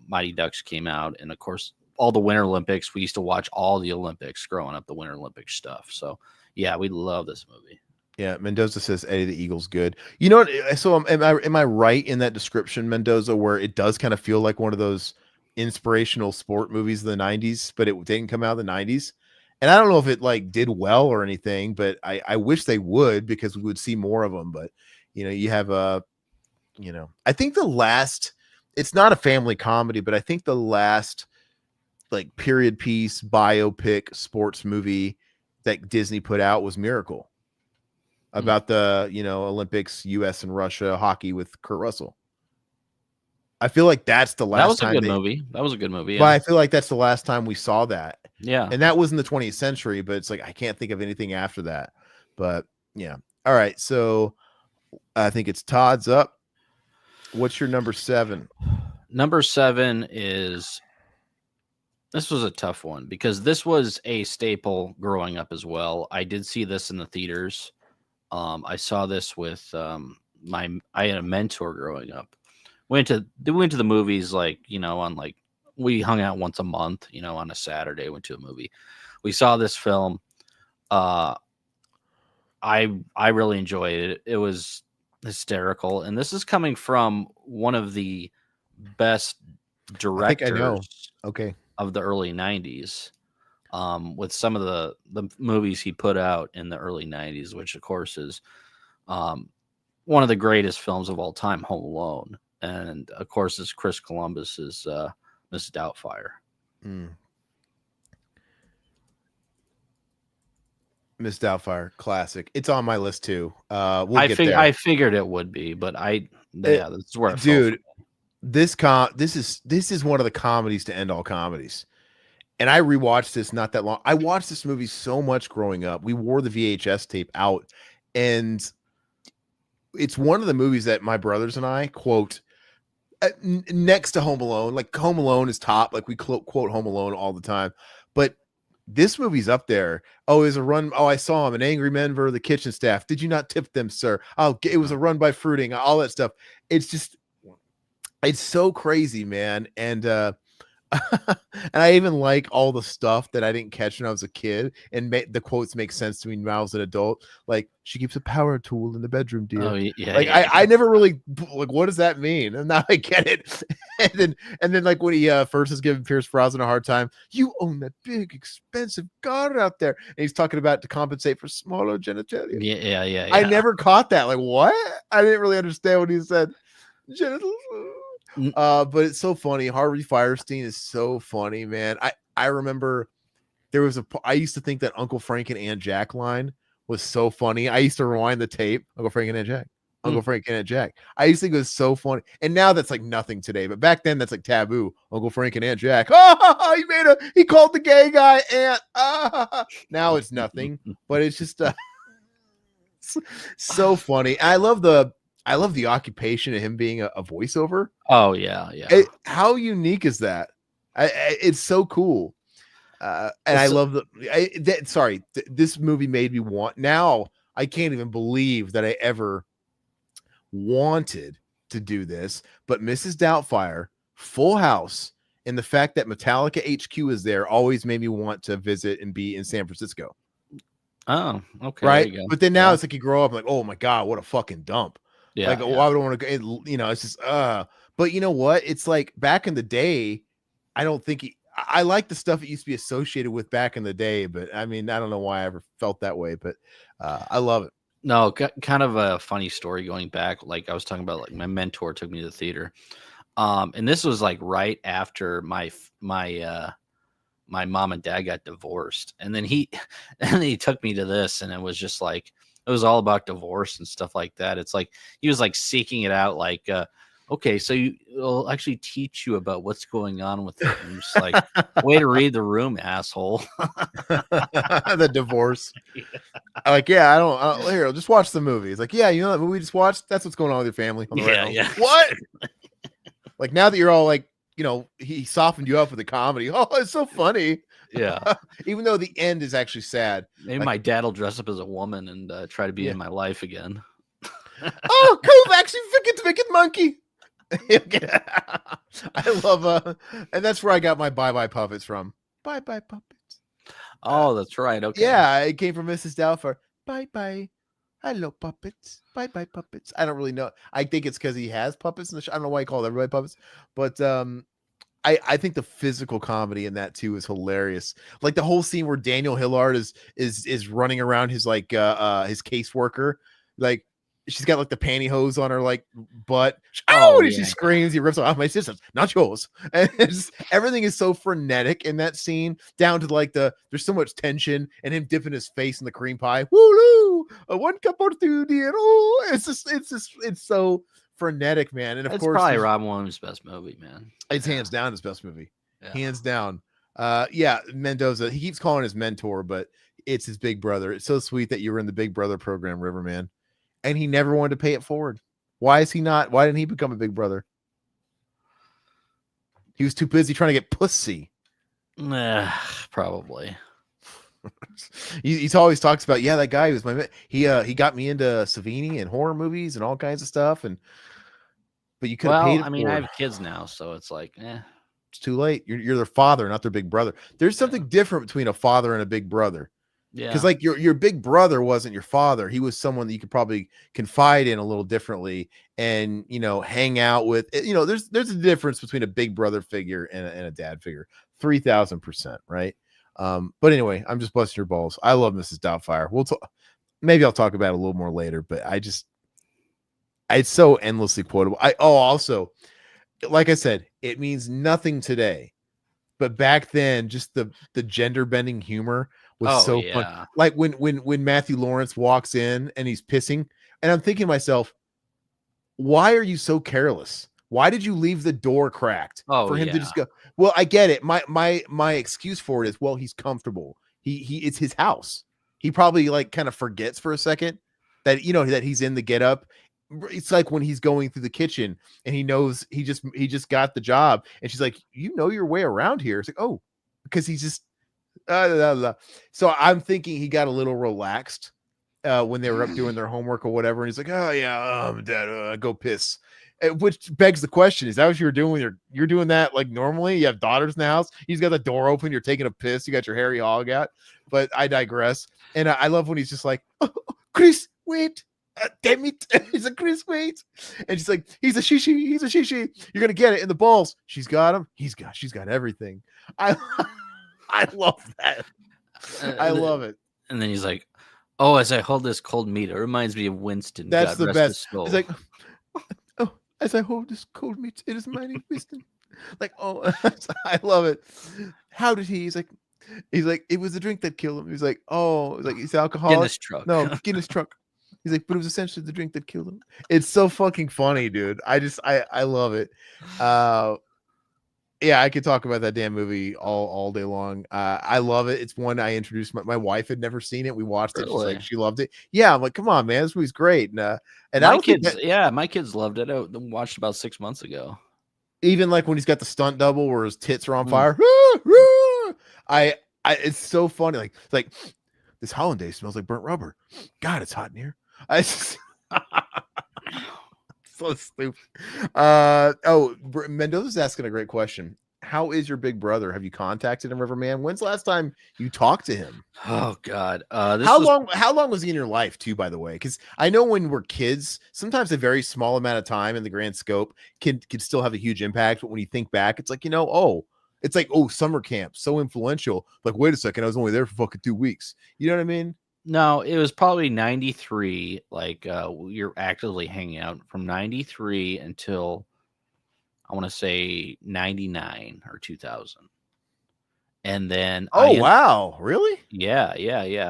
Mighty Ducks came out, and of course, all the Winter Olympics. We used to watch all the Olympics growing up, the Winter Olympic stuff. So yeah, we love this movie. Yeah, Mendoza says Eddie the Eagle's good. You know what? So am I right in that description, Mendoza, where it does kind of feel like one of those inspirational sport movies of the 90s, but it didn't come out in the 90s? And I don't know if it like did well or anything, but I wish they would, because we would see more of them. But you have I think it's not a family comedy, but I think the last like period piece biopic sports movie that Disney put out was Miracle, about the Olympics, US and Russia hockey with Kurt Russell. I feel like that's the last time. That was a good movie. Yeah. But I feel like that's the last time we saw that. Yeah. And that was in the 20th century, but it's like, I can't think of anything after that. But yeah. All right. So I think it's Todd's up. What's your number 7? Number 7 is, this was a tough one, because this was a staple growing up as well. I did see this in the theaters. I saw this with I had a mentor growing up. We went to the movies, like, on like, we hung out once a month, on a Saturday, went to a movie. We saw this film. I really enjoyed it. It was hysterical. And this is coming from one of the best directors of the early 90s, with some of the movies he put out in the early 90s, which of course is one of the greatest films of all time, Home Alone. And of course, it's Chris Columbus's Miss Doubtfire. Miss Doubtfire, classic. It's on my list too. I figured it would be, but that's where it dude. This is one of the comedies to end all comedies. And I rewatched this not that long. I watched this movie so much growing up. We wore the VHS tape out, and it's one of the movies that my brothers and I quote next to Home Alone. Like, Home Alone is top. Like, we quote Home Alone all the time. But this movie's up there. Oh, it was a run. Oh, I saw him. An angry member, the kitchen staff. Did you not tip them, sir? Oh, it was a run by fruiting. All that stuff. It's so crazy, man. And And I even like all the stuff that I didn't catch when I was a kid, and the quotes make sense to me now as an adult. Like, she keeps a power tool in the bedroom, dear. Oh yeah, Like, yeah. I never really like, what does that mean? And now I get it. And then like when he first is giving Pierce Brosnan a hard time, you own that big expensive car out there, and he's talking about to compensate for smaller genitalia. Yeah. I never caught that. Like, what? I didn't really understand what he said. Genitals. But it's so funny. Harvey Firestein is so funny, man. I remember there was I used to think that Uncle Frank and Aunt Jack line was so funny. I used to rewind the tape. Uncle Frank and Aunt Jack. Uncle Frank and Aunt Jack. I used to think it was so funny. And now that's like nothing today. But back then that's like taboo. Uncle Frank and Aunt Jack. Oh, he called the gay guy Aunt. Now it's nothing. But it's just so funny. I love the occupation of him being a voiceover. Oh yeah. How unique is that? It's so cool. And I love this movie made me want. Now I can't even believe that I ever wanted to do this, but Mrs. Doubtfire, Full House, and the fact that Metallica HQ is there always made me want to visit and be in San Francisco. Oh, okay. Right. But then now it's like you grow up like, oh my God, what a fucking dump. Yeah. Like, why would I want to go? It's just, but you know what? It's like back in the day, I don't think I like the stuff it used to be associated with back in the day, but I mean, I don't know why I ever felt that way, but I love it. No, kind of a funny story going back. Like I was talking about, like my mentor took me to the theater. And this was like right after my mom and dad got divorced. And then he took me to this, and it was just like, it was all about divorce and stuff like that. It's like, he was like seeking it out. Like, okay, so it'll actually teach you about what's going on with it. And I'm just like, way to read the room, asshole. The divorce. Yeah. Like, yeah, I don't here, just watch the movie. It's like, yeah, you know that movie we just watched? That's what's going on with your family. On the Yeah. What? Like, now that you're all like, he softened you up with the comedy. Oh, it's so funny. Yeah. Even though the end is actually sad. Maybe my dad will dress up as a woman and try to be in my life again. Oh, Kovacs, you wicked monkey. I love and that's where I got my bye puppets from. Bye puppets. Oh, that's right. Okay. Yeah, it came from Mrs. Doubtfire. Bye. Hello, puppets. Bye puppets. I don't really know. I think it's because he has puppets in the show. I don't know why he called everybody puppets, but I think the physical comedy in that too is hilarious. Like the whole scene where Daniel Hillard is running around his like his caseworker, like she's got like the pantyhose on her like butt. And she screams, he rips off my sister's, not yours. And everything is so frenetic in that scene, down to like there's so much tension and him dipping his face in the cream pie. Woo! One cup or two, dear. Oh, it's so frenetic, man. And of course, probably Robin Williams' best movie, man. It's hands down his best movie. Yeah. Hands down. Mendoza, he keeps calling his mentor, but it's his big brother. It's so sweet that you were in the Big Brother program, Riverman. And he never wanted to pay it forward. Why is he not? Why didn't he become a big brother? He was too busy trying to get pussy. Probably. He always talks about, that guy was he got me into Savini and horror movies and all kinds of stuff. But you could have paid it forward. I have kids now, so it's like, it's too late. You're their father, not their big brother. There's something different between a father and a big brother. Yeah, because like your big brother wasn't your father. He was someone that you could probably confide in a little differently and hang out with. There's a difference between a big brother figure and a dad figure. 3000%, right? But anyway, I'm just busting your balls. I love Mrs. Doubtfire. Maybe I'll talk about it a little more later, but it's so endlessly quotable. Also, like I said, it means nothing today, but back then, just the gender bending humor was so fun. Like when Matthew Lawrence walks in and he's pissing, and I'm thinking to myself, why are you so careless? Why did you leave the door cracked for him to just go? Well, I get it. My excuse for it is, well, he's comfortable. It's his house. He probably like kind of forgets for a second that that he's in the getup. It's like when he's going through the kitchen and he knows he just got the job, and she's like, your way around here. It's like, oh, because he's just So I'm thinking he got a little relaxed when they were up doing their homework or whatever, and he's like, oh yeah, Dad, go piss. Which begs the question: is that what you're doing? You're doing that like normally? You have daughters in the house. He's got the door open. You're taking a piss. You got your hairy hog out. But I digress. And I love when he's just like, oh, Chris, wait. Damn it. He's like, Chris, wait. And she's like, he's a shishi. He's a shishi. You're gonna get it in the balls. She's got him. She's got everything. I love that. I love it. And then he's like, oh, as I hold this cold meat, it reminds me of Winston. That's God the rest best. his soul. He's like, oh, as I hold this cold meat, it is my name, Winston. Like, oh, I love it. How did he? He's like, it was the drink that killed him. He's like, oh, he's alcoholic. Guinness truck. No, Guinness truck. He's like, but it was essentially the drink that killed him. It's so fucking funny, dude. I love it. Yeah, I could talk about that damn movie all day long. I love it. It's one I introduced. My wife had never seen it. We watched it. She's like, she loved it. Yeah, I'm like, come on, man, this movie's great. And my kids loved it. I watched about 6 months ago. Even like when he's got the stunt double where his tits are on fire. It's so funny. Like this hollandaise smells like burnt rubber. God, it's hot in here. So stupid. Mendoza's asking a great question. How is your big brother? Have you contacted him, Riverman? When's the last time you talked to him? Oh God. How long was he in your life too, by the way? Because I know when we're kids, sometimes a very small amount of time in the grand scope can still have a huge impact. But when you think back, it's like, it's like, summer camp, so influential. Like, wait a second, I was only there for fucking 2 weeks. You know what I mean? No, it was probably 93. Like, you're actively hanging out from 93 until I want to say 99 or 2000. And then, wow, really? Yeah.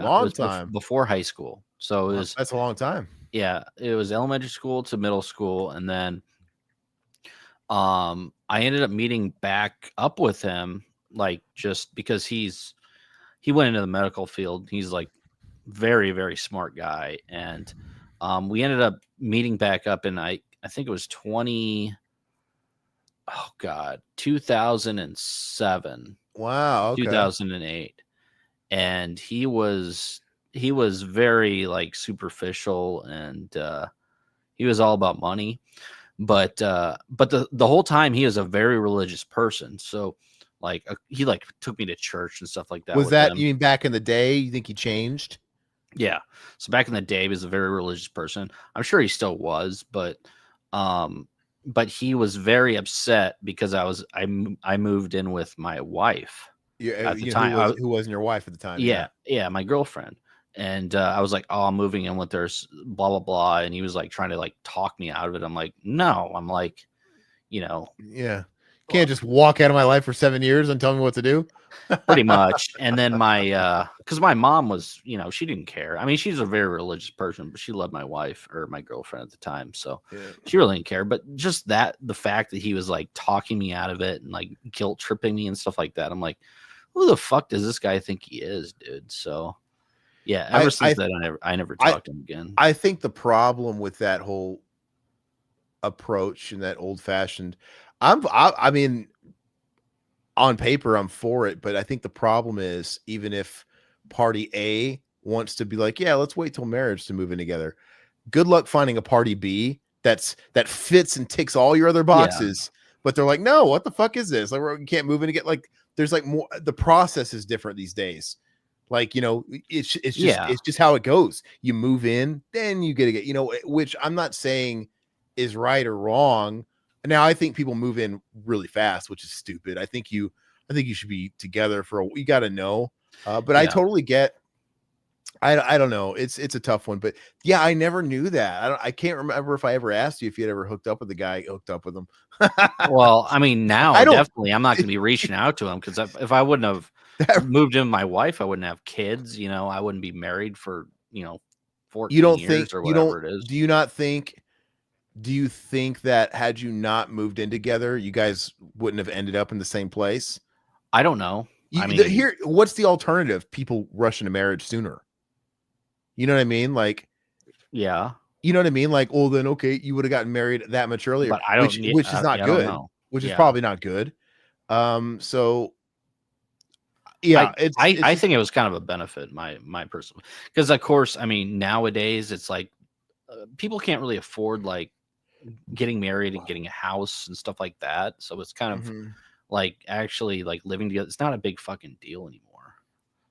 Long time before high school. So that's a long time. Yeah, it was elementary school to middle school, and then, I ended up meeting back up with him, like just because he went into the medical field. He's like very, very smart guy. And we ended up meeting back up in I think it was 2007. Wow. Okay. 2008. And he was very like superficial, and he was all about money. But the whole time he was a very religious person. So like he like took me to church and stuff like that. Was that, you mean back in the day? You think he changed? Yeah. So back in the day, he was a very religious person. I'm sure he still was, but he was very upset because I moved in with my wife at the time. Who wasn't your wife at the time? Yeah, my girlfriend. And I was like, oh, I'm moving in with her, blah, blah, blah. And he was like trying to like talk me out of it. I'm like, no, I'm like, yeah. Can't just walk out of my life for 7 years and tell me what to do. Pretty much. And then because my mom was, she didn't care. I mean, she's a very religious person, but she loved my wife or my girlfriend at the time. So she really didn't care. But just the fact that he was like talking me out of it and like guilt tripping me and stuff like that. I'm like, who the fuck does this guy think he is, dude? So yeah, ever since that, I never talked to him again. I think the problem with that whole approach and that old fashioned, I mean, on paper, I'm for it, but I think the problem is, even if party A wants to be like, yeah, let's wait till marriage to move in together. Good luck finding a party B that fits and ticks all your other boxes. Yeah. But they're like, no, what the fuck is this? Like, we can't move in to get like, there's like more, the process is different these days. Like, it's just how it goes. You move in, then you get, which I'm not saying is right or wrong. Now, I think people move in really fast, which is stupid. I think you should be together you got to know. But I totally get. I don't know. It's a tough one, but yeah, I never knew that. I can't remember if I ever asked you if you had ever hooked up with the guy. Hooked up with him. Well, I mean, now I'm not going to be reaching out to him, because if I wouldn't have moved in with my wife, I wouldn't have kids. I wouldn't be married for 14 years or whatever it is. Do you think that had you not moved in together, you guys wouldn't have ended up in the same place? I don't know. What's the alternative? People rush into marriage sooner. You know what I mean? Like, yeah. You know what I mean? Like, well, then, okay, you would have gotten married that much earlier, but which is not good, which is probably not good. So yeah, I think it was kind of a benefit, my personal, because of course, I mean, nowadays it's like people can't really afford like getting married and getting a house and stuff like that. So it's kind of like actually like living together. It's not a big fucking deal anymore.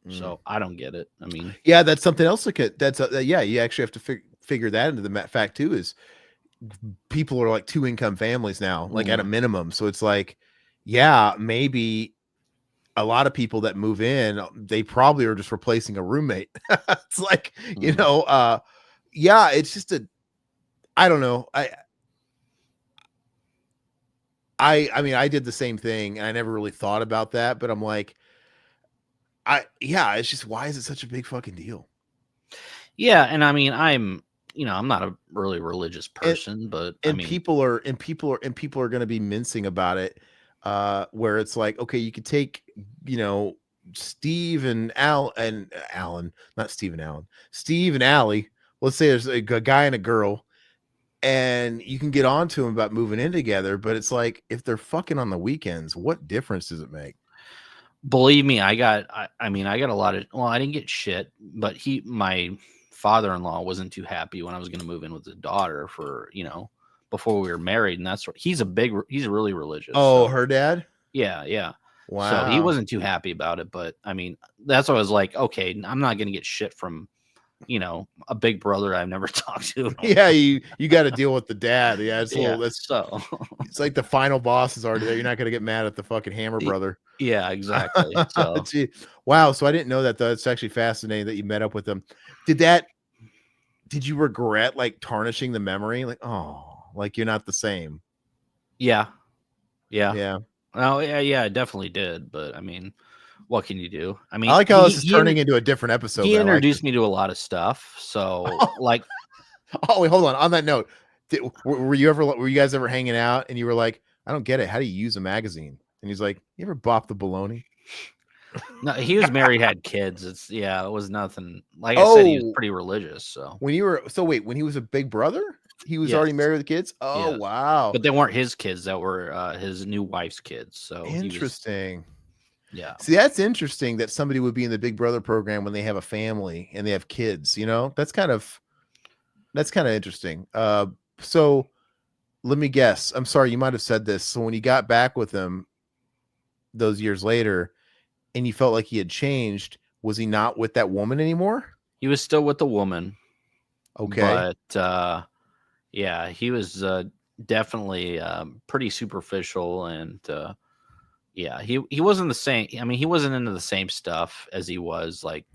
So I don't get it. I mean, yeah, that's something else. That's yeah, you actually have to figure that into the fact too. Is people are like 2-income families now, like at a minimum. So it's like, yeah, maybe a lot of people that move in, they probably are just replacing a roommate. It's like, you know, yeah, it's just I don't know. I mean, I did the same thing and I never really thought about that, but I'm like, it's just, why is it such a big fucking deal? Yeah. And I mean, I'm not a really religious person, but I mean, people are going to be mincing about it. Where it's like, okay, you could take, you know, Steve and Alan, not Steve and Alan, Steve and Allie. Let's say there's a guy and a girl, and you can get on to them about moving in together. But it's like, if they're fucking on the weekends, what difference does it make? believe me, I got a lot of, well, I didn't get shit, but my father-in-law wasn't too happy when I was going to move in with his daughter for, before we were married. And that's what he's really religious. Oh, so, her dad? yeah. Yeah. Wow. So he wasn't too happy about it, but I mean, that's what I was like, okay, I'm not going to get shit from, a big brother I've never talked to. Yeah, you got to deal with the dad. Yeah, it's so it's like the final boss is already there. You're not going to get mad at the fucking Hammer brother. Yeah, exactly. So wow, so I didn't know that though. It's actually fascinating that you met up with them. Did you regret like tarnishing the memory? Like, oh, like you're not the same. Yeah. Oh, yeah, I definitely did. But I mean, what can you do? I mean, I like how this is turning into a different episode. He introduced me to a lot of stuff. So like, oh wait, hold on. On that note, were you guys ever hanging out and you were like, I don't get it. How do you use a magazine? And he's like, you ever bop the bologna? No, he was married, had kids. It was nothing. Like I said, he was pretty religious. So when he was a big brother, he was already married with kids. Oh, wow. But they weren't his kids. That were his new wife's kids. So interesting. Yeah. See, that's interesting that somebody would be in the Big Brother program when they have a family and they have kids, that's kind of interesting. So let me guess. I'm sorry, you might have said this. So when you got back with him those years later and you felt like he had changed, was he not with that woman anymore? He was still with the woman. Okay. But yeah, he was definitely pretty superficial and yeah, he wasn't the same. I mean, he wasn't into the same stuff as he was like,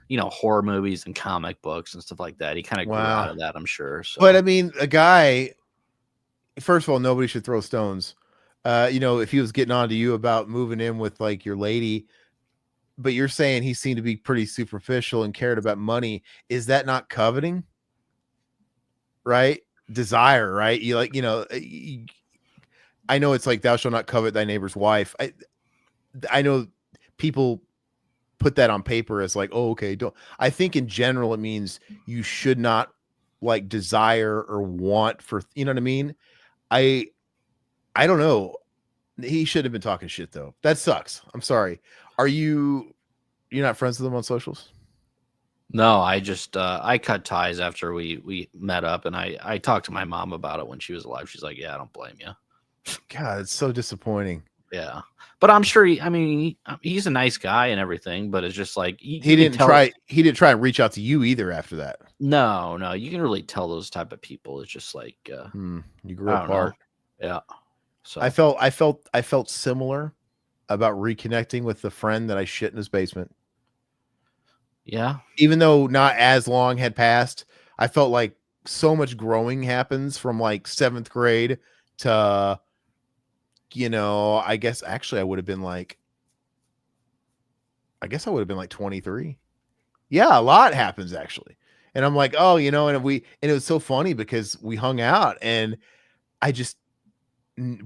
horror movies and comic books and stuff like that. He kind of grew out of that, I'm sure. So. But I mean, a guy, first of all, nobody should throw stones. If he was getting on to you about moving in with like your lady, but you're saying he seemed to be pretty superficial and cared about money. Is that not coveting? Right? Desire, right? You like, I know it's like thou shalt not covet thy neighbor's wife. I know people put that on paper as like, oh, okay. I think in general it means you should not like desire or want for, you know what I mean? I don't know. He should have been talking shit though. That sucks. I'm sorry. You're not friends with him on socials? No, I just I cut ties after we met up, and I talked to my mom about it when she was alive. She's like, yeah, I don't blame you. God, it's so disappointing. Yeah, but I'm sure he's a nice guy and everything, but it's just like he didn't try and reach out to you either after that. No, you can really tell those type of people. It's just like you grew apart. Yeah. So I felt similar about reconnecting with the friend that I shit in his basement. Yeah. Even though not as long had passed, I felt like so much growing happens from like 7th grade to, I guess actually I would have been like 23. Yeah, a lot happens actually. And I'm like, oh, and it was so funny because we hung out and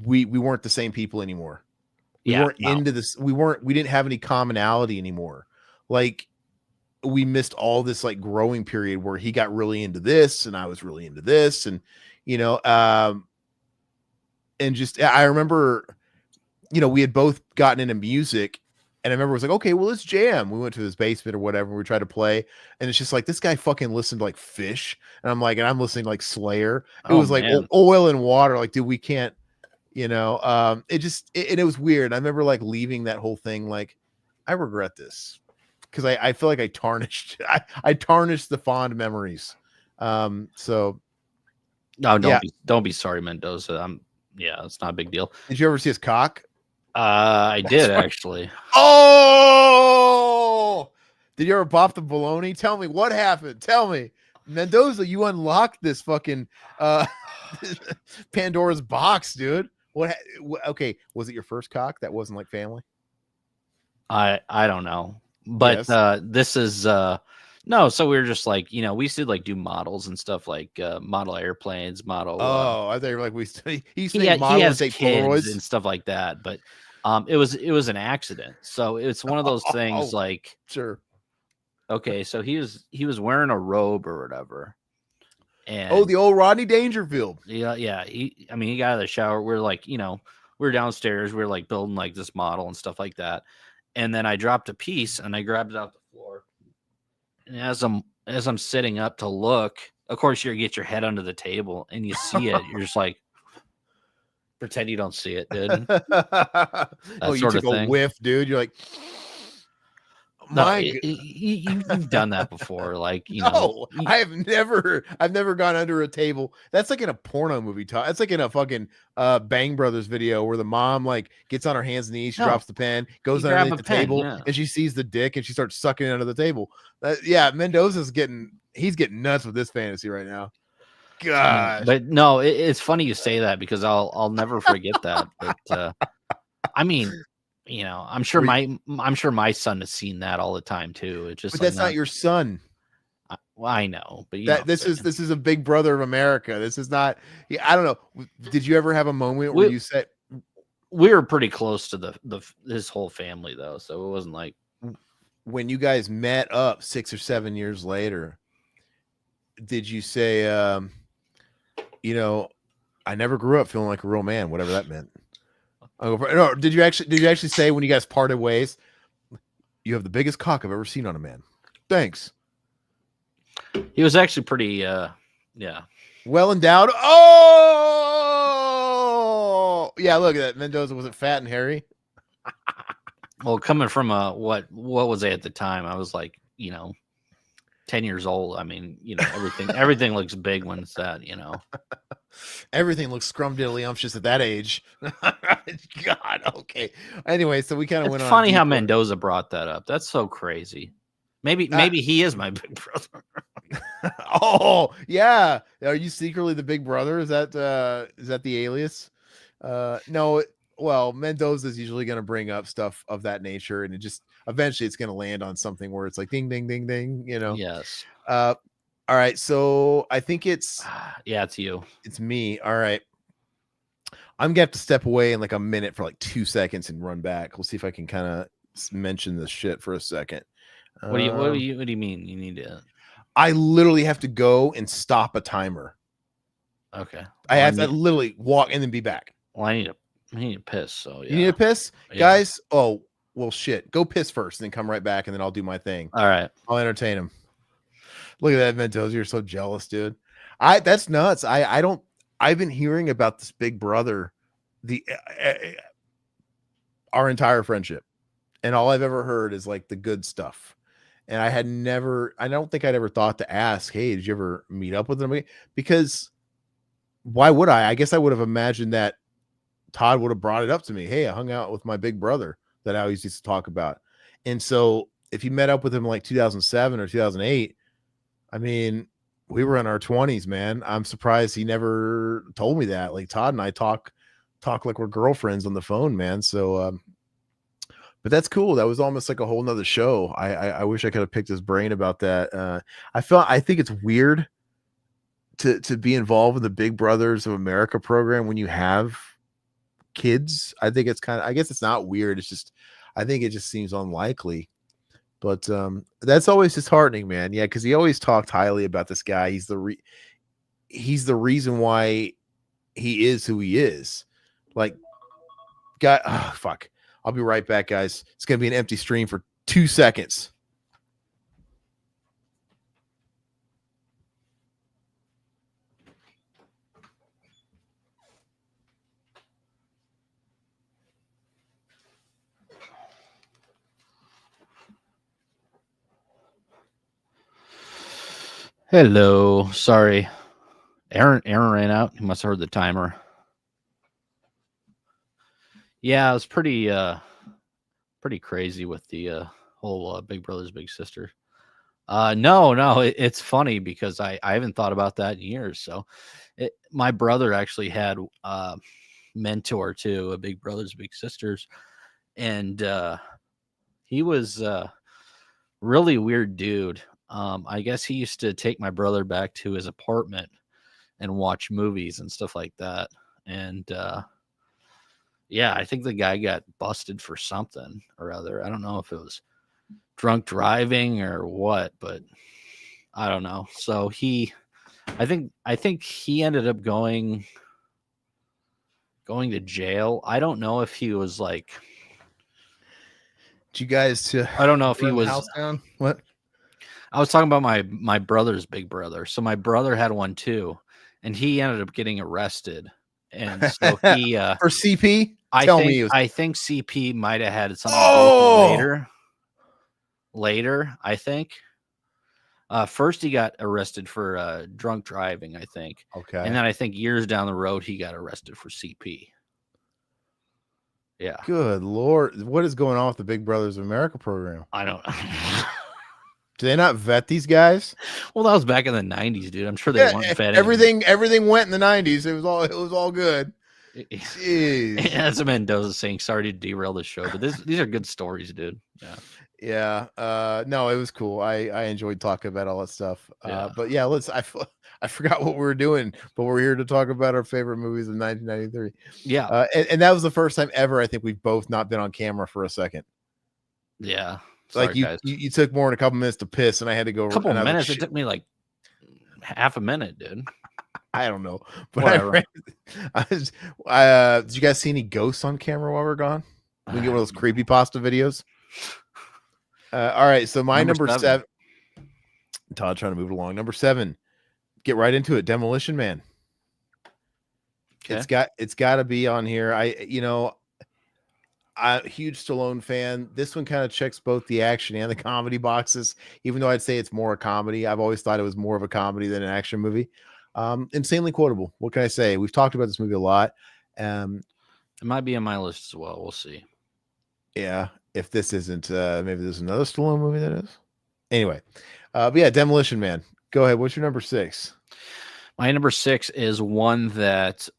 we weren't the same people anymore. We into this. We didn't have any commonality anymore. Like we missed all this like growing period where he got really into this and I was really into this. And, and just, I remember, we had both gotten into music And I remember it was like, okay, well, let's jam. We went to his basement or whatever. We tried to play. And it's just like, this guy fucking listened to like Fish. And I'm like, and I'm listening to like Slayer. It Oh was like man. oil and water. Like, dude, we can't, it just, and it was weird. I remember like leaving that whole thing. Like, I regret this because I feel like I tarnished, I tarnished the fond memories. So No, yeah. don't be sorry, Mendoza. Yeah, it's not a big deal. Did you ever see his cock? I did actually. Oh, did you ever pop the baloney? Tell me what happened. Tell me, Mendoza, you unlocked this fucking Pandora's box, dude. Okay, was it your first cock that wasn't like family? I don't know, but Yes. this is no. So we were just like, we used to like do models and stuff, like model airplanes, model. Oh, I thought you were like he used to He make model and has take kids Polaroids. and stuff like that, but it was an accident. So it's one of those things Oh, like, sure. okay, so he was wearing a robe or whatever, Oh, and the old Rodney Dangerfield. yeah. He got out of the shower. We're like, we're downstairs. We're like building like this model and stuff like that. And then I dropped a piece and I grabbed it off the floor. And as I'm sitting up to look, of course you get your head under the table and you see it. You're just like, pretend you don't see it, dude. Oh, you Sort took of a thing. whiff, dude. You're like, No, my you've done that before, like no, I've never gone under a table. That's like in a porno movie. That's like in a fucking Bang Brothers video where the mom like gets on her hands and knees, she No, drops the pen, goes you grab underneath a the pen, table, yeah. and she sees the dick and she starts sucking it under the table. Yeah, Mendoza's getting nuts with this fantasy right now. No, Gosh. but no, it's funny you say that because I'll never forget that. But I mean, I'm sure my son has seen that all the time too. It's just But like that's not your son. well, I know, but That this is a big brother of America. This is not. Yeah, I don't know. Did you ever have a moment where you said we were pretty close to his whole family though, so it wasn't like when you guys met up 6 or 7 years later? Did you say, I never grew up feeling like a real man, whatever that meant? No, did you actually say when you guys parted ways, you have the biggest cock I've ever seen on a man? Thanks. He was actually pretty, yeah. Well endowed. Oh, yeah. Look at that. Mendoza wasn't fat and hairy. Well, coming from what was I at the time? I was like, 10 years old. I mean, everything looks big when it's that, Everything looks scrumdiddlyumptious at that age. God, okay. Anyway, so we kind of went on. It's funny how Mendoza brought that up. That's so crazy. Maybe he is my big brother. Oh, yeah. Are you secretly the big brother? Is that the alias? No. Well, Mendoza is usually going to bring up stuff of that nature, and it just eventually it's going to land on something where it's like ding, ding, ding, ding. Yes. All right. So I think it's it's you. It's me. All right. I'm gonna have to step away in like a minute for like 2 seconds and run back. We'll see if I can kind of mention this shit for a second. What do you mean? You need to? I literally have to go and stop a timer. Okay. I have to literally walk and then be back. Well, I need to piss. So yeah. You need to piss, yeah. Guys. Oh well, shit. Go piss first, and then come right back, and then I'll do my thing. All right. I'll entertain him. Look at that, Mendoza. You're so jealous, dude. That's nuts. I've been hearing about this big brother, our entire friendship, and all I've ever heard is like the good stuff. And I don't think I'd ever thought to ask, hey, did you ever meet up with them? Because why would I? I guess I would have imagined that Todd would have brought it up to me. Hey, I hung out with my big brother that I always used to talk about. And so if you met up with him in like 2007 or 2008, I mean, we were in our 20s, man. I'm surprised he never told me that. Like Todd and I talk like we're girlfriends on the phone, man. So, but that's cool. That was almost like a whole nother show. I wish I could have picked his brain about that. I think it's weird to be involved in the Big Brothers of America program when you have kids. I think it's I guess it's not weird. It's just, I think it just seems unlikely. But that's always disheartening, man. Yeah, because he always talked highly about this guy. He's the reason why he is who he is. Like, fuck. I'll be right back, guys. It's going to be an empty stream for 2 seconds. Hello. Sorry. Aaron ran out. He must have heard the timer. Yeah, it was pretty crazy with the whole Big Brothers Big Sister. No, it's funny because I haven't thought about that in years. So my brother actually had a mentor too, a Big Brothers Big Sisters, and he was really weird dude. I guess he used to take my brother back to his apartment and watch movies and stuff like that. And yeah, I think the guy got busted for something or other. I don't know if it was drunk driving or what, but I don't know. So I think he ended up going to jail. I don't know if he was like, Did you guys I don't know if he burn the was house down? What? I was talking about my brother's big brother. So my brother had one too, and he ended up getting arrested. And so he For CP? I think CP might have had something to do with later, I think. First he got arrested for drunk driving, I think. Okay. And then I think years down the road he got arrested for CP. Yeah. Good Lord. What is going on with the Big Brothers of America program? I don't know. Do they not vet these guys? Well, that was back in the 90s, dude. I'm sure they weren't vetting. Everything went in the 90s. It was all good. Jeez. That's a Mendoza saying, sorry to derail the show, but these are good stories, dude. Yeah. No, it was cool. I enjoyed talking about all that stuff. But yeah, I forgot what we were doing, but we're here to talk about our favorite movies of 1993. Yeah. And that was the first time ever I think we've both not been on camera for a second. Yeah. Sorry, like you took more than a couple minutes to piss, and I had to go. A couple minutes. It took me like half a minute, dude. I don't know, but did you guys see any ghosts on camera while we're gone? We can get one of those creepypasta videos. All right, so my number seven. Todd trying to move it along. Number 7. Get right into it. Demolition Man. Okay. It's got to be on here. I'm a huge Stallone fan. This one kind of checks both the action and the comedy boxes, even though I'd say it's more a comedy. I've always thought it was more of a comedy than an action movie. Insanely quotable. What can I say? We've talked about this movie a lot. It might be on my list as well. We'll see. Yeah. If this isn't, maybe there's another Stallone movie that is. Anyway. But yeah, Demolition Man. Go ahead. What's your number 6? My number 6 is one that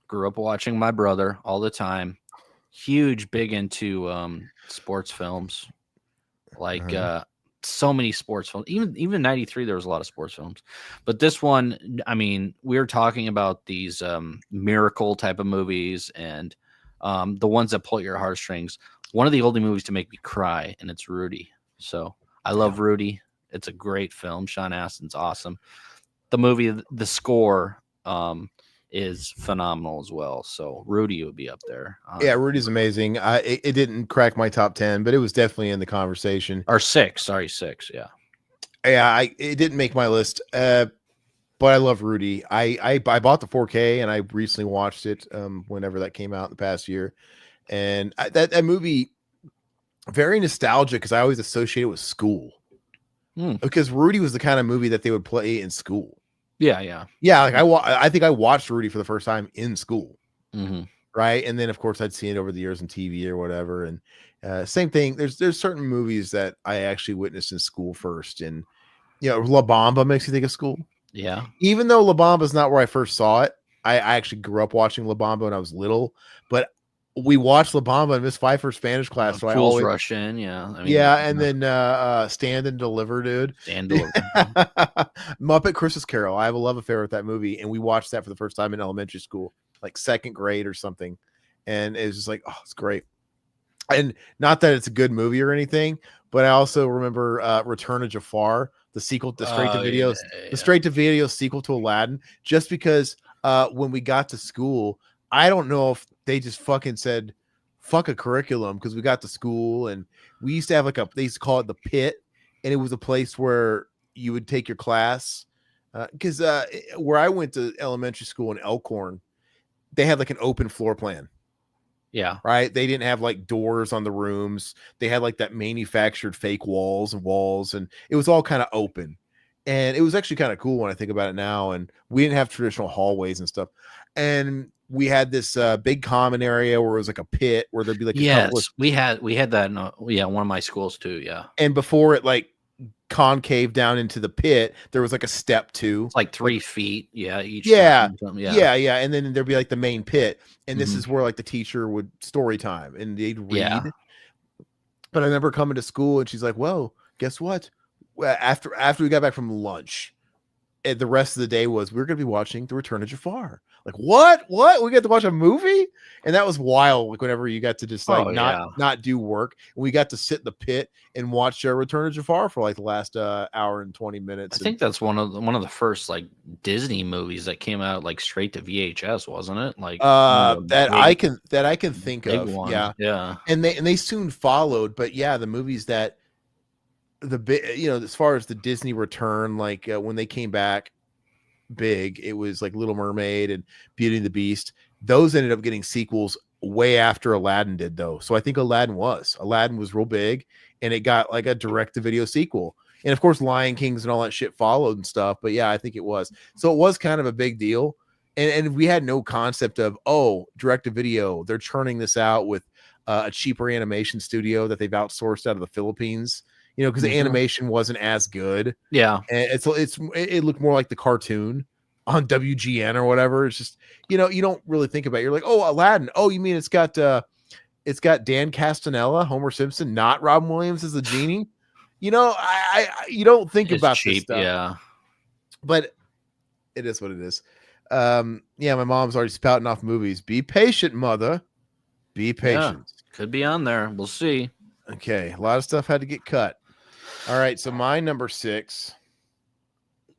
grew up watching my brother all the time. Big into sports films, like so many sports films. Even 93, there was a lot of sports films. But this one, I mean, we were talking about these miracle type of movies and the ones that pull at your heartstrings. One of the only movies to make me cry, and it's Rudy. So I love Rudy. It's a great film. Sean Astin's awesome. The movie, the score is phenomenal as well. So Rudy would be up there. Yeah, Rudy's amazing. It didn't crack my top 10, but it was definitely in the conversation. Or 6. Sorry, 6. Yeah. Yeah, it didn't make my list. But I love Rudy. I bought the 4K and I recently watched it whenever that came out in the past year. And that movie, very nostalgic because I always associate it with school. Because Rudy was the kind of movie that they would play in school. Yeah. Like I think I watched Rudy for the first time in school. Mm-hmm. Right. And then of course I'd seen it over the years on TV or whatever. And same thing. There's certain movies that I actually witnessed in school first. And La Bamba makes you think of school. Yeah. Even though La Bamba is not where I first saw it, I actually grew up watching La Bamba when I was little, but we watched La Bamba in Miss Pfeiffer's Spanish class. So I always rush in. Yeah. I mean, and then Stand and Deliver, dude. Stand and Deliver. Muppet Christmas Carol. I have a love affair with that movie. And we watched that for the first time in elementary school, like 2nd grade or something. And it was just like, oh, it's great. And not that it's a good movie or anything, but I also remember Return of Jafar, the sequel, the straight to video sequel to Aladdin, just because when we got to school, I don't know if they just fucking said, fuck a curriculum because we got to school and we used to have they used to call it the pit, and it was a place where you would take your class because where I went to elementary school in Elkhorn, they had like an open floor plan. Yeah. Right. They didn't have like doors on the rooms. They had like that manufactured fake walls, and it was all kind of open. And it was actually kind of cool when I think about it now. And we didn't have traditional hallways and stuff. And we had this big common area where it was like a pit where there'd be like a couple of, we had that in one of my schools too. Yeah. and before it like concave down into the pit, there was like a step to it's like 3 feet. Yeah. Each. Yeah. Time, Yeah. And then there'd be like the main pit. And this Mhm. is where like the teacher would story time and they'd read. Yeah. But I remember coming to school and she's like, well, guess what? Well, after we got back from lunch, and the rest of the day was we're going to be watching The Return of Jafar. Like, what? We got to watch a movie? And that was wild. Like whenever you got to just like not do work. And we got to sit in the pit and watch Return of Jafar for like the last hour and 20 minutes. I think that's one of the first like Disney movies that came out like straight to VHS, wasn't it? Like I can think of. Ones. Yeah. And they soon followed, but yeah, the movies that as far as the Disney return, like when they came back big, it was like Little Mermaid and Beauty and the Beast. Those ended up getting sequels way after Aladdin did, though. So I think Aladdin was real big, and it got like a direct-to-video sequel. And of course, Lion Kings and all that shit followed and stuff. But yeah, I think it was. So it was kind of a big deal. And we had no concept of, direct-to-video. They're churning this out with a cheaper animation studio that they've outsourced out of the Philippines. Because the animation wasn't as good. Yeah. And it looked more like the cartoon on WGN or whatever. It's just, you don't really think about it. You're like, oh, Aladdin. Oh, you mean it's got Dan Castanella, Homer Simpson, not Robin Williams as the genie? You don't think about cheap, this stuff. Yeah. But it is what it is. My mom's already spouting off movies. Be patient, mother. Be patient. Yeah, could be on there. We'll see. Okay. A lot of stuff had to get cut. All right, so my number 6.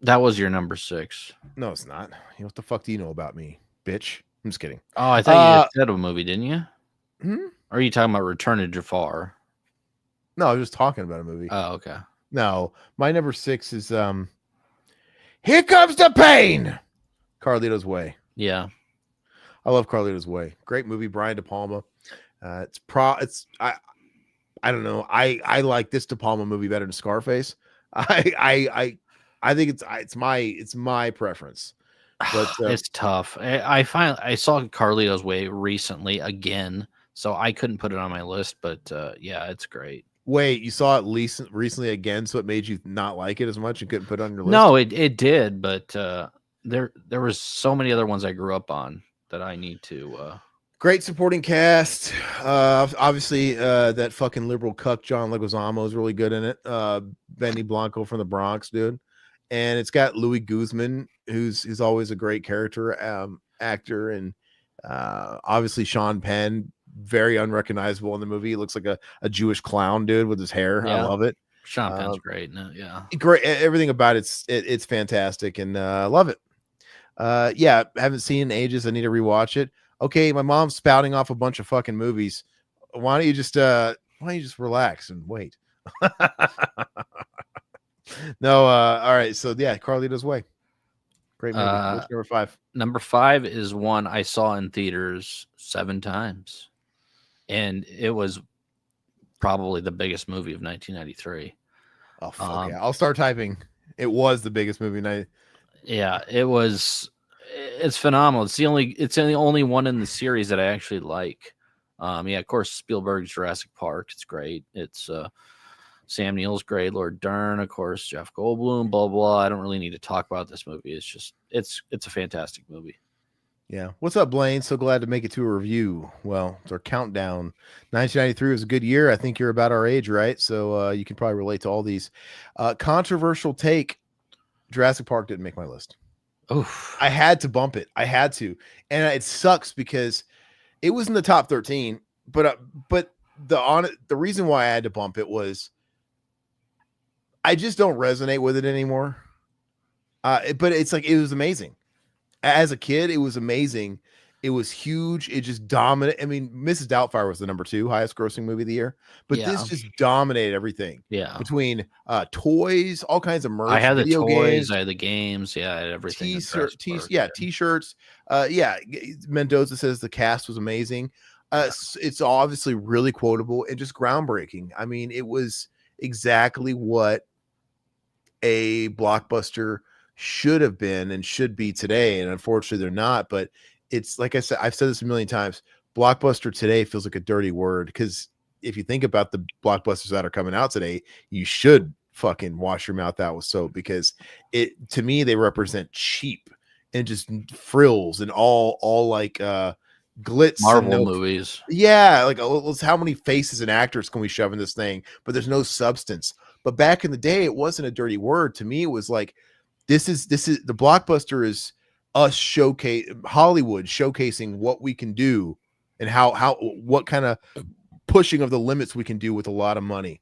That was your number 6. No, it's not. What the fuck do you know about me, bitch? I'm just kidding. Oh, I thought you just said a movie, didn't you? Hmm? Or are you talking about Return of Jafar? No, I was just talking about a movie. Oh, okay. No, my number 6 is Here Comes the Pain. Carlito's Way. Yeah. I love Carlito's Way. Great movie, Brian De Palma. I don't know. I like this De Palma movie better than Scarface. I think it's my preference. But it's tough. I saw Carlito's Way recently again, so I couldn't put it on my list. But yeah, it's great. Wait, you saw it recently again, so it made you not like it as much and couldn't put it on your list? No, it did, but there was so many other ones I grew up on that I need to. Great supporting cast. Obviously, that fucking liberal cuck John Leguizamo is really good in it. Benny Blanco from the Bronx, dude. And it's got Louis Guzman, who's always a great character actor, and obviously Sean Penn, very unrecognizable in the movie. He looks like a Jewish clown dude with his hair. Yeah. I love it. Sean Penn's great. No, yeah, great. Everything about it's fantastic, and love it. Haven't seen it in ages. I need to rewatch it. Okay, my mom's spouting off a bunch of fucking movies. Why don't you just relax and wait? No, all right. So yeah, Carlito's Way. Great movie. What's number 5? Number 5 is one I saw in theaters 7 times, and it was probably the biggest movie of 1993. Oh fuck yeah! I'll start typing. It was the biggest movie night. Yeah, it was. It's phenomenal. It's the only one in the series that I actually like. Of course, Spielberg's Jurassic Park. It's great. It's Sam Neill's great. Laura Dern, of course, Jeff Goldblum. Blah blah. I don't really need to talk about this movie. It's just it's a fantastic movie. Yeah. What's up, Blaine? So glad to make it to a review. Well, it's our countdown. 1993 was a good year. I think you're about our age, right? So you can probably relate to all these. Controversial take. Jurassic Park didn't make my list. Oof. I had to bump it. I had to. And it sucks because it was in the top 13. But the reason why I had to bump it was I just don't resonate with it anymore. But it's like, it was amazing. As a kid, it was amazing. It was huge. It just dominated. I mean, Mrs. Doubtfire was the number 2 highest grossing movie of the year, but this Yeah. just dominated everything. Yeah. Between toys, all kinds of merch, I had the video toys, games, I had the games, yeah, I had everything at Jurassic Park, yeah, t-shirts. Mendoza says the cast was amazing. It's obviously really quotable and just groundbreaking. I mean, it was exactly what a blockbuster should have been and should be today, and unfortunately they're not. But it's like I said, I've said this a million times, blockbuster today feels like a dirty word, because if you think about the blockbusters that are coming out today, you should fucking wash your mouth out with soap, because it, to me, they represent cheap and just frills and all like glitz Marvel and movies. yeah, like how many faces and actors can we shove in this thing, but there's no substance. But back in the day, it wasn't a dirty word. To me, it was like, this is the blockbuster is us Hollywood showcasing what we can do, and what kind of pushing of the limits we can do with a lot of money,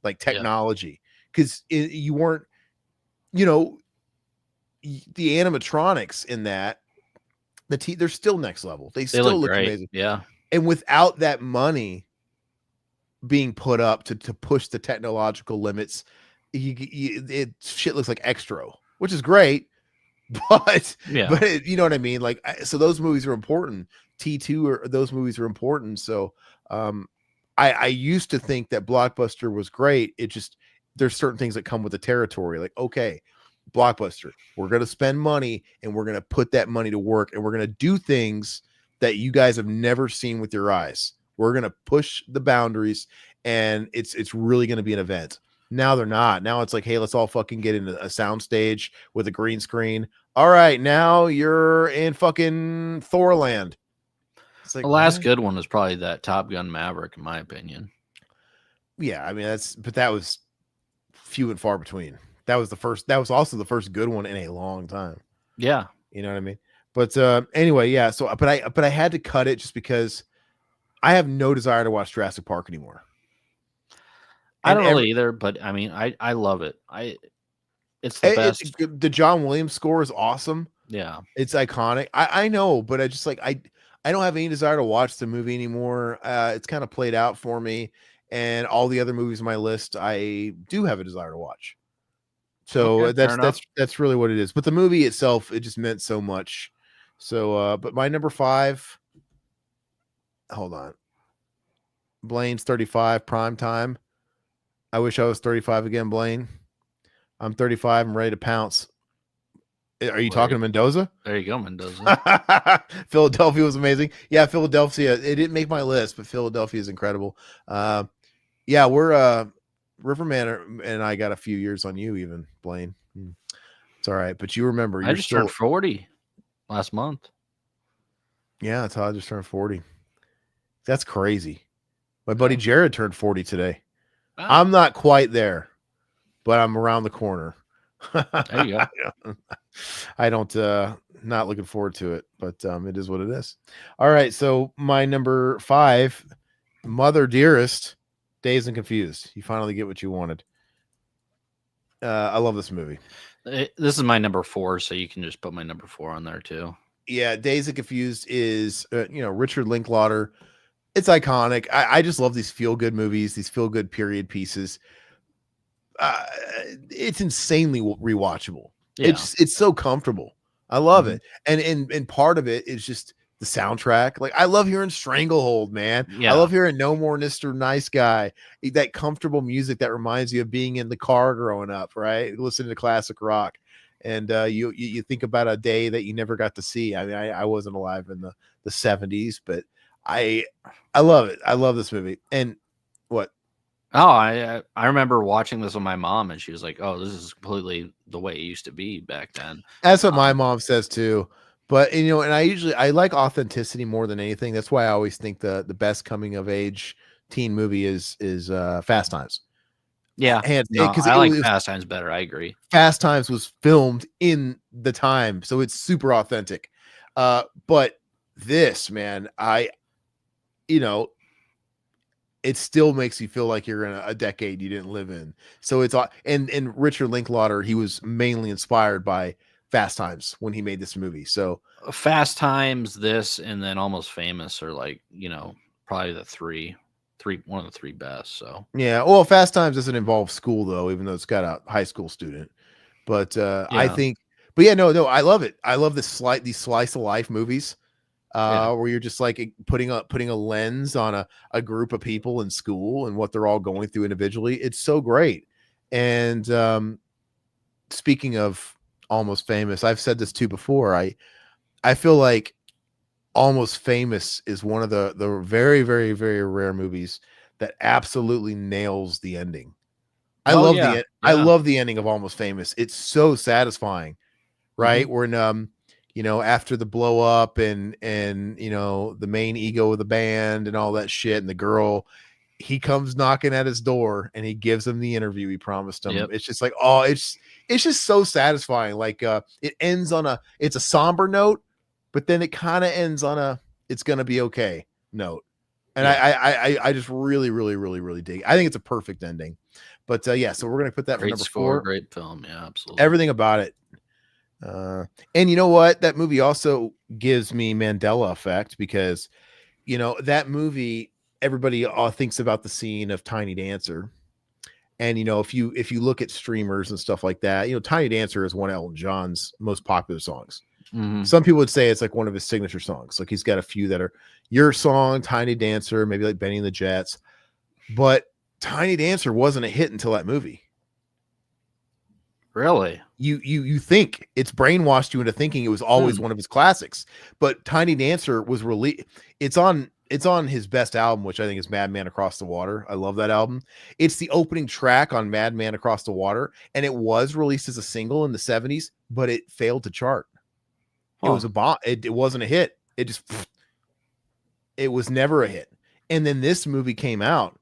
like technology. Because you weren't, you know, the animatronics in that, they're still next level. They still look great. amazing. Yeah. And without that money being put up to push the technological limits, shit looks like extra, which is great. But you know what I mean? Like, so those movies are important. T2 or those movies are important. So I used to think that Blockbuster was great. It just, there's certain things that come with the territory. Like, okay, Blockbuster, we're going to spend money and we're going to put that money to work, and we're going to do things that you guys have never seen with your eyes. We're going to push the boundaries, and it's really going to be an event. Now they're not. Now it's like, hey, let's all fucking get into a sound stage with a green screen. All right, now you're in fucking Thorland. It's like, the last good one was probably that Top Gun Maverick, in my opinion. Yeah, I mean, but that was few and far between. That was also the first good one in a long time. Yeah. You know what I mean? But anyway, yeah. So, but I had to cut it just because I have no desire to watch Jurassic Park anymore. I don't really either, but I mean, I love it. It's the best. The John Williams score is awesome. Yeah, it's iconic. I know, but I just like I don't have any desire to watch the movie anymore. It's kind of played out for me, and all the other movies on my list, I do have a desire to watch. So that's really what it is. But the movie itself, it just meant so much. So, but my number 5. Hold on. Blaine's 35, prime time. I wish I was 35 again, Blaine. I'm 35. I'm ready to pounce. Are you talking to Mendoza? There you go, Mendoza. Philadelphia was amazing. Yeah, Philadelphia. It didn't make my list, but Philadelphia is incredible. Yeah, we're Riverman and I got a few years on you, even, Blaine. It's all right, but you remember, I just turned 40 last month. Yeah, that's how I just turned 40. That's crazy. My buddy Jared turned 40 today. Oh. I'm not quite there, but I'm around the corner. There you go. I don't not looking forward to it, but it is what it is. All right, so my number 5, Mother Dearest, Dazed and Confused. You finally get what you wanted. I love this movie. This is my number 4, so you can just put my number 4 on there too. Yeah, Dazed and Confused is Richard Linklater. It's iconic. I just love these feel-good movies, these feel-good period pieces. It's insanely rewatchable. Yeah. It's so comfortable. I love it. And part of it is just the soundtrack. Like, I love hearing Stranglehold, man. Yeah. I love hearing No More Mr. Nice Guy. That comfortable music that reminds you of being in the car growing up, right? Listening to classic rock. And you think about a day that you never got to see. I mean, I wasn't alive in the 70s, but I love it. I love this movie. And what? Oh, I remember watching this with my mom, and she was like, "Oh, this is completely the way it used to be back then." That's what my mom says too. But and I like authenticity more than anything. That's why I always think the best coming of age teen movie is Fast Times. Yeah, I like Fast Times better. I agree. Fast Times was filmed in the time, so it's super authentic. But this, man, it still makes you feel like you're in a decade you didn't live in. So it's and Richard Linklater, he was mainly inspired by Fast Times when he made this movie. So Fast Times, this, and then Almost Famous are like, probably the one of the three best. So yeah, well, Fast Times doesn't involve school though, even though it's got a high school student. But I yeah, think, but yeah, no, I love it. I love these slice of life movies yeah, where you're just like putting a lens on a group of people in school and what they're all going through individually. It's so great. And speaking of Almost Famous, I've said this too before. I feel like Almost Famous is one of the very, very, very rare movies that absolutely nails the ending. I Oh love yeah, I yeah. love the ending of Almost Famous. It's so satisfying, right? Mhm. When after the blow up and the main ego of the band and all that shit, and the girl, he comes knocking at his door and he gives him the interview he promised him. Yep. It's just like, oh, it's just so satisfying. Like it ends on it's a somber note, but then it kind of ends on a it's gonna be okay note. And Yeah. I just really, really, really, really dig it. I think it's a perfect ending. But yeah, so we're gonna put that for Great number score, 4. great film. Yeah, absolutely. Everything about it. And you know what? That movie also gives me Mandela effect because that movie, everybody thinks about the scene of Tiny Dancer. And if you look at streamers and stuff like that, Tiny Dancer is one of Elton John's most popular songs. Mhm. Some people would say it's like one of his signature songs. Like he's got a few that are Your Song, Tiny Dancer, maybe like Benny and the Jets. But Tiny Dancer wasn't a hit until that movie. Really? You think it's brainwashed you into thinking it was always one of his classics. But Tiny Dancer was released. It's on his best album, which I think is Madman Across the Water. I love that album. It's the opening track on Madman Across the Water, and it was released as a single in the 70s, but it failed to chart. It was a bomb. It wasn't a hit. It was never a hit. And then this movie came out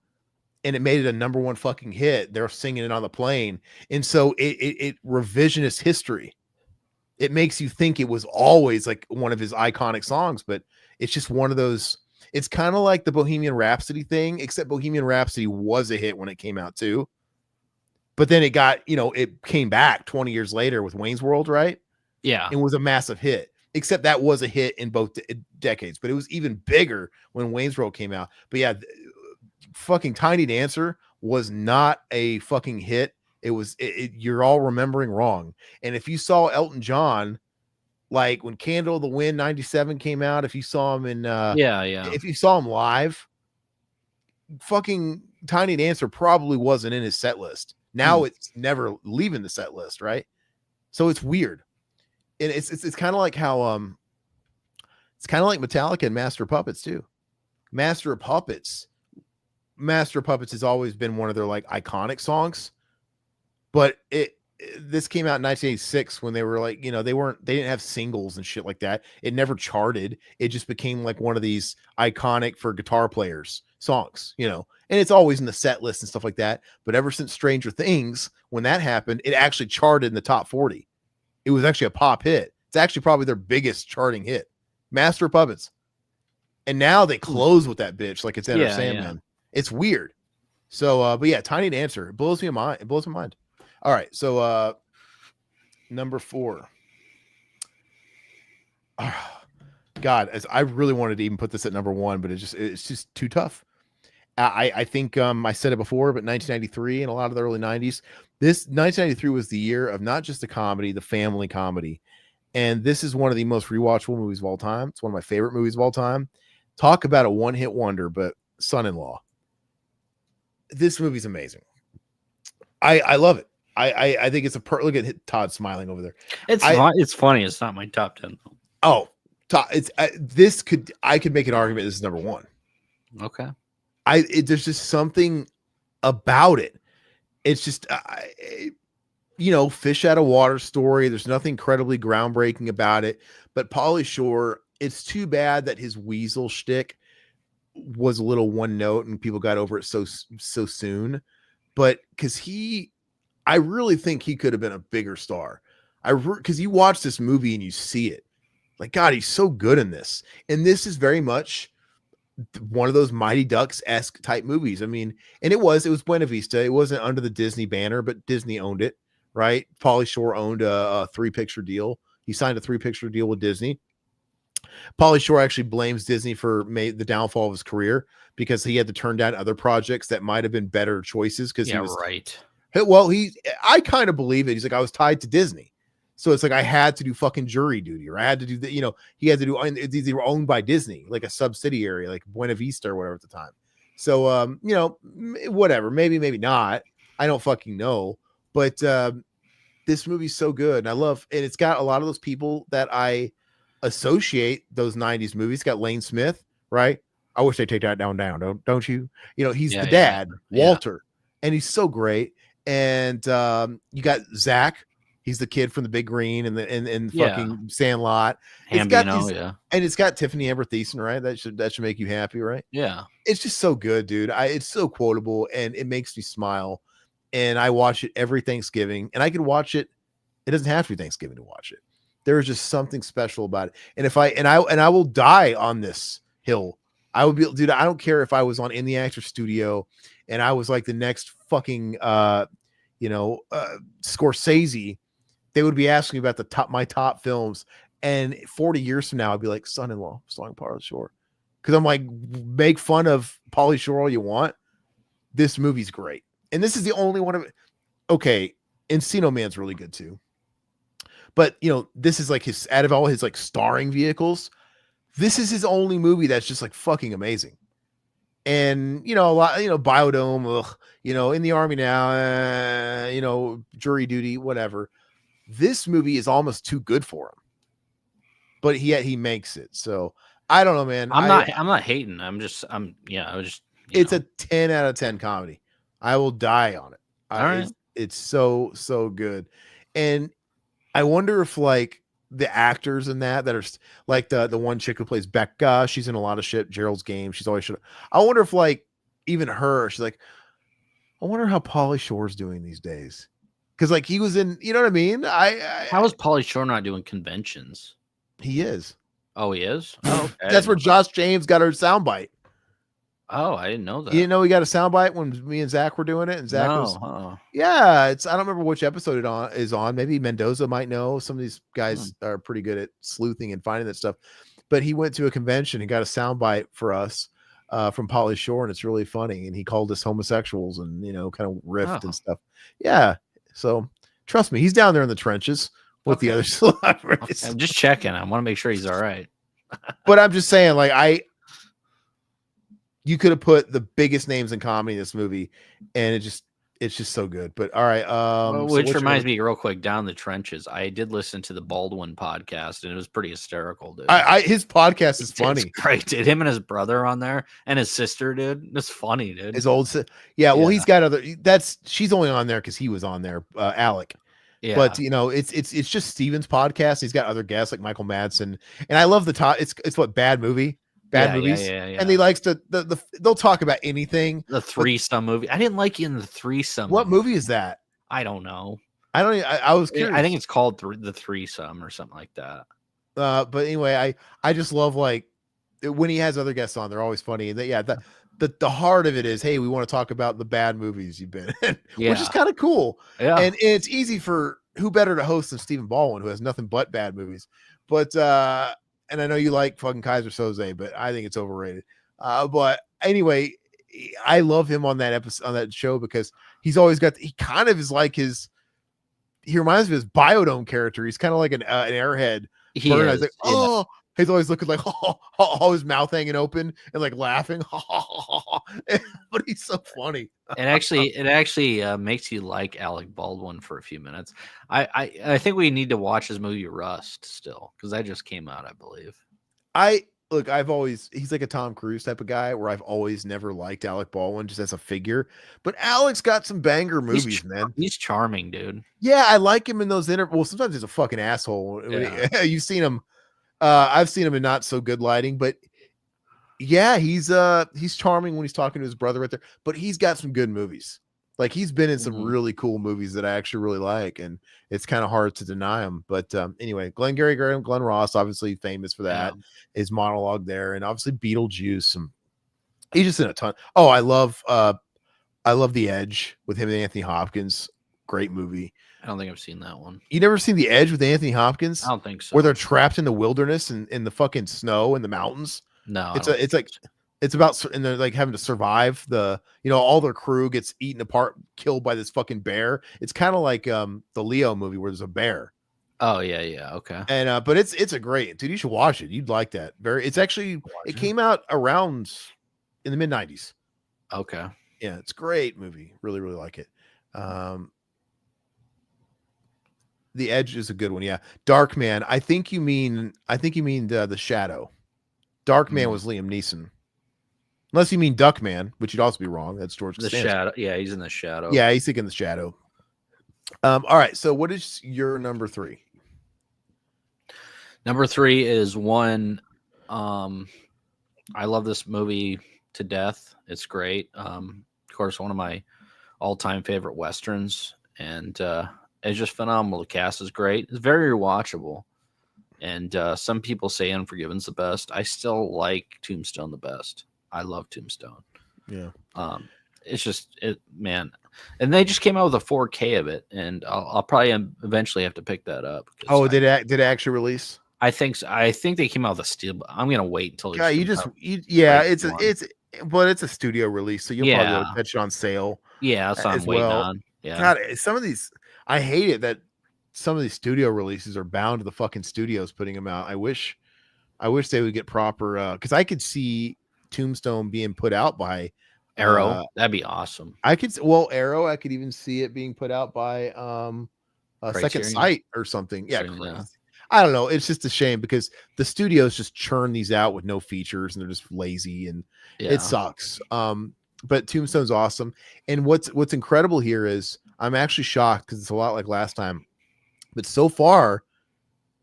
and it made it a number 1 fucking hit. They're singing it on the plane. And so it revisionist history. It makes you think it was always like one of his iconic songs, but it's just one of those. It's kind of like the Bohemian Rhapsody thing, except Bohemian Rhapsody was a hit when it came out too. But then it got, it came back 20 years later with Wayne's World, right? Yeah. It was a massive hit, except that was a hit in both decades, but it was even bigger when Wayne's World came out. But yeah, fucking Tiny Dancer was not a fucking hit. It was, you're all remembering wrong. And if you saw Elton John, like when Candle of the Wind 97 came out, if you saw him in, yeah. if you saw him live, fucking Tiny Dancer probably wasn't in his set list. Now it's never leaving the set list, right? So it's weird. And it's kind of like how it's kind of like Metallica and Master of Puppets too. Master of Puppets has always been one of their like iconic songs, but this came out in 1986 when they were like, they didn't have singles and shit like that. It never charted. It just became like one of these iconic for guitar players songs, and it's always in the set list and stuff like that. But ever since Stranger Things, when that happened, it actually charted in the top 40. It was actually a pop hit. It's actually probably their biggest charting hit, Master of Puppets. And now they close with that bitch like it's Enter Sandman. Yeah. It's weird. So, but yeah, Tiny Dancer. It blows my mind. All right. So, number 4. God, I really wanted to even put this at number 1, but it's just too tough. I think I said it before, but 1993 and a lot of the early 90s, this 1993 was the year of not just the comedy, the family comedy. And this is one of the most rewatchable movies of all time. It's one of my favorite movies of all time. Talk about a one-hit wonder, but Son-in-Law. This movie's amazing. I love it. I think it's a look at Todd smiling over there. It's funny. It's not my top 10. Oh, Todd, I could make an argument this is number 1. Okay. There's just something about it. It's just, fish out of water story. There's nothing incredibly groundbreaking about it. But Pauly Shore, it's too bad that his weasel shtick was a little one note and people got over it so soon. But because I really think he could have been a bigger star. Because you watch this movie and you see it. Like, God, he's so good in this. And this is very much one of those Mighty Ducks-esque type movies. I mean, and it was Buena Vista. It wasn't under the Disney banner, but Disney owned it, right? Pauly Shore owned a 3-picture deal. He signed a 3-picture deal with Disney. Pauly Shore actually blames Disney for the downfall of his career because he had to turn down other projects that might have been better choices because he was right. well, I kind of believe it. He's like, I was tied to Disney. So it's like I had to do fucking jury duty, or I had to do the, he had to do, they were owned by Disney, like a subsidiary, like Buena Vista or whatever at the time. So, whatever, maybe not. I don't fucking know. But this movie's so good. And and it's got a lot of those people that I associate those 90s movies. It's got Lane Smith, right? I wish they take that down, don't you? He's the dad, Walter, and he's so great. And you got Zach. He's the kid from The Big Green and fucking Sandlot. It's got and it's got Tiffany Amber Thiessen, right? That should make you happy, right? Yeah. It's just so good, dude. It's so quotable and it makes me smile. And I watch it every Thanksgiving, and I can watch it. It doesn't have to be Thanksgiving to watch it. There is just something special about it. And I will die on this hill. I would be, dude. I don't care if I was on In the Actor Studio and I was like the next fucking Scorsese. They would be asking me about my top films, and 40 years from now, I'd be like, Son-in-Law, starring Pauly Shore, because I'm like, make fun of Pauly Shore all you want. This movie's great, and this is the only one of it. Okay, Encino Man's really good too, but this is like his, out of all his like starring vehicles, this is his only movie that's just like fucking amazing. And a lot, Biodome, In the Army Now, Jury Duty, whatever. This movie is almost too good for him, but yet he makes it. So I don't know, man. I'm not hating. It's a 10 out of 10 comedy. I will die on it. All right. It's so good. And I wonder if like the actors in that are like the one chick who plays Becca, she's in a lot of shit. Gerald's Game, she's always I wonder if like even her, she's like, I wonder how Pauly Shore's doing these days. Because like he was in, you know what I mean? How is Pauly Shore not doing conventions? He is. Oh, he is? Oh, okay. That's where Josh James got her soundbite. Oh, I didn't know that. You didn't know he got a soundbite when me and Zach were doing it? And Zach I don't remember which episode it is on. Maybe Mendoza might know. Some of these guys are pretty good at sleuthing and finding that stuff. But he went to a convention and got a soundbite for us from Pauly Shore, and it's really funny. And he called us homosexuals and, kind of riffed and stuff. Yeah. So trust me, he's down there in the trenches with the other celebrities. I'm just checking. I want to make sure he's all right. But I'm just saying, like, you could have put the biggest names in comedy in this movie, and it's just so good. But all right, which reminds me, real quick, down the trenches. I did listen to the Baldwin podcast, and it was pretty hysterical, dude. His podcast is funny. It's great, dude. Him and his brother on there, and his sister, dude. It's funny, dude. His old, well, he's got other. She's only on there because he was on there, Alec. Yeah. But it's just Steven's podcast. He's got other guests like Michael Madsen, and I love the top. It's what bad movies. And he likes to they'll talk about anything. The threesome movie. I didn't like you in the threesome. What movie is that? I don't know. I was curious. I think it's called the Threesome or something like that. But anyway, I just love like when he has other guests on, they're always funny. And the heart of it is, hey, we want to talk about the bad movies you've been in, which is kind of cool. Yeah. And it's easy for who better to host than Stephen Baldwin, who has nothing but bad movies. But and I know you like fucking Kaiser Soze, but I think it's overrated. But anyway, I love him on that episode, on that show, because he's always got, he kind of is like he reminds me of his Biodome character. He's kind of like an airhead. I was like, oh, he's always looking like, oh, his mouth hanging open and like laughing. But he's so funny. It actually makes you like Alec Baldwin for a few minutes. I think we need to watch his movie Rust still, because that just came out, I believe. He's like a Tom Cruise type of guy where I've always never liked Alec Baldwin just as a figure, but Alec's got some banger movies, man. He's charming, dude. Yeah, I like him in those well, sometimes he's a fucking asshole. Yeah. You've seen him. I've seen him in not so good lighting, but yeah, he's charming when he's talking to his brother right there, but he's got some good movies. Like he's been in some really cool movies that I actually really like, and it's kind of hard to deny him. But anyway, Glengarry Graham, Glenn Ross, obviously famous for that. Yeah. His monologue there, and obviously Beetlejuice. He's just in a ton. Oh, I love The Edge with him and Anthony Hopkins. Great movie. I don't think I've seen that one. You never seen The Edge with Anthony I Hopkins, don't think so. where they're trapped in the wilderness and in the fucking snow and the mountains? No, I It's don't a, it's think like, it's about, and they're like having to survive all their crew gets eaten apart, killed by this fucking bear. It's kind of like the Leo movie where there's a bear. Oh yeah, okay. And but it's a great, dude. You should watch it. You'd like that. It came out around in the mid 90s. Okay. Yeah, it's a great movie. Really, really like it. The Edge is a good one. Yeah. Darkman. I think you mean the Shadow. Darkman was Liam Neeson. Unless you mean Duckman, which you'd also be wrong. That's George The Costanza. Shadow. Yeah, he's in The Shadow. Yeah, he's thinking The Shadow. All right. So what is your number 3? Number 3 is one. I love this movie to death. It's great. Of course, one of my all-time favorite westerns, and it's just phenomenal. The cast is great. It's very rewatchable. And some people say Unforgiven's the best. I still like Tombstone the best. I love Tombstone. Yeah. It's just man. And they just came out with a 4K of it, and I'll probably eventually have to pick that up. Oh, did it actually release? I think so. I think they came out with a steel. But I'm gonna wait until. Yeah, it's a studio release, so you'll probably be able to catch it on sale. Yeah, that's what I'm waiting on. Yeah, God, some of these, I hate it that some of these studio releases are bound to the fucking studios putting them out. I wish they would get proper, because I could see Tombstone being put out by Arrow. That'd be awesome. Arrow. I could even see it being put out by Second Sight or something. Yeah, I don't know. It's just a shame because the studios just churn these out with no features and they're just lazy and it sucks. But Tombstone's awesome. And what's incredible here is I'm actually shocked because it's a lot like last time. But so far,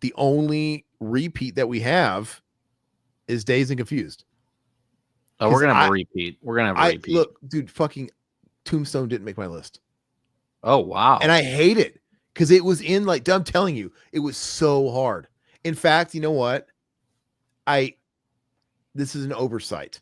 the only repeat that we have is Dazed and Confused. Oh, we're gonna have a repeat. Look, dude, fucking Tombstone didn't make my list. Oh wow. And I hate it. Because it was in I'm telling you, it was so hard. In fact, you know what? This is an oversight.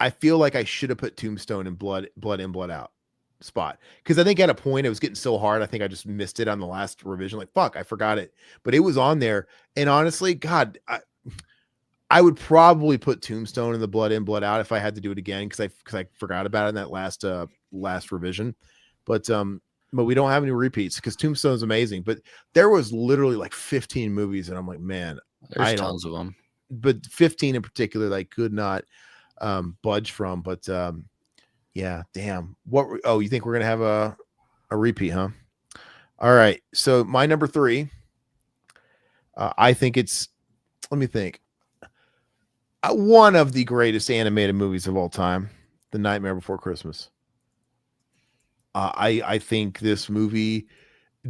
I feel like I should have put Tombstone in Blood In, Blood Out spot. Because I think at a point it was getting so hard, I think I just missed it on the last revision. Like, fuck, I forgot it. But it was on there. And honestly, God, I would probably put Tombstone in the Blood In, Blood Out if I had to do it again because I forgot about it in that last revision. But we don't have any repeats because Tombstone is amazing. But there was literally 15 movies, and I'm like, man, there's tons of them. But 15 in particular, that I could not budge from. But yeah, damn. You think we're gonna have a repeat, huh? All right. So my number 3, I think it's. Let me think. One of the greatest animated movies of all time, The Nightmare Before Christmas. I think this movie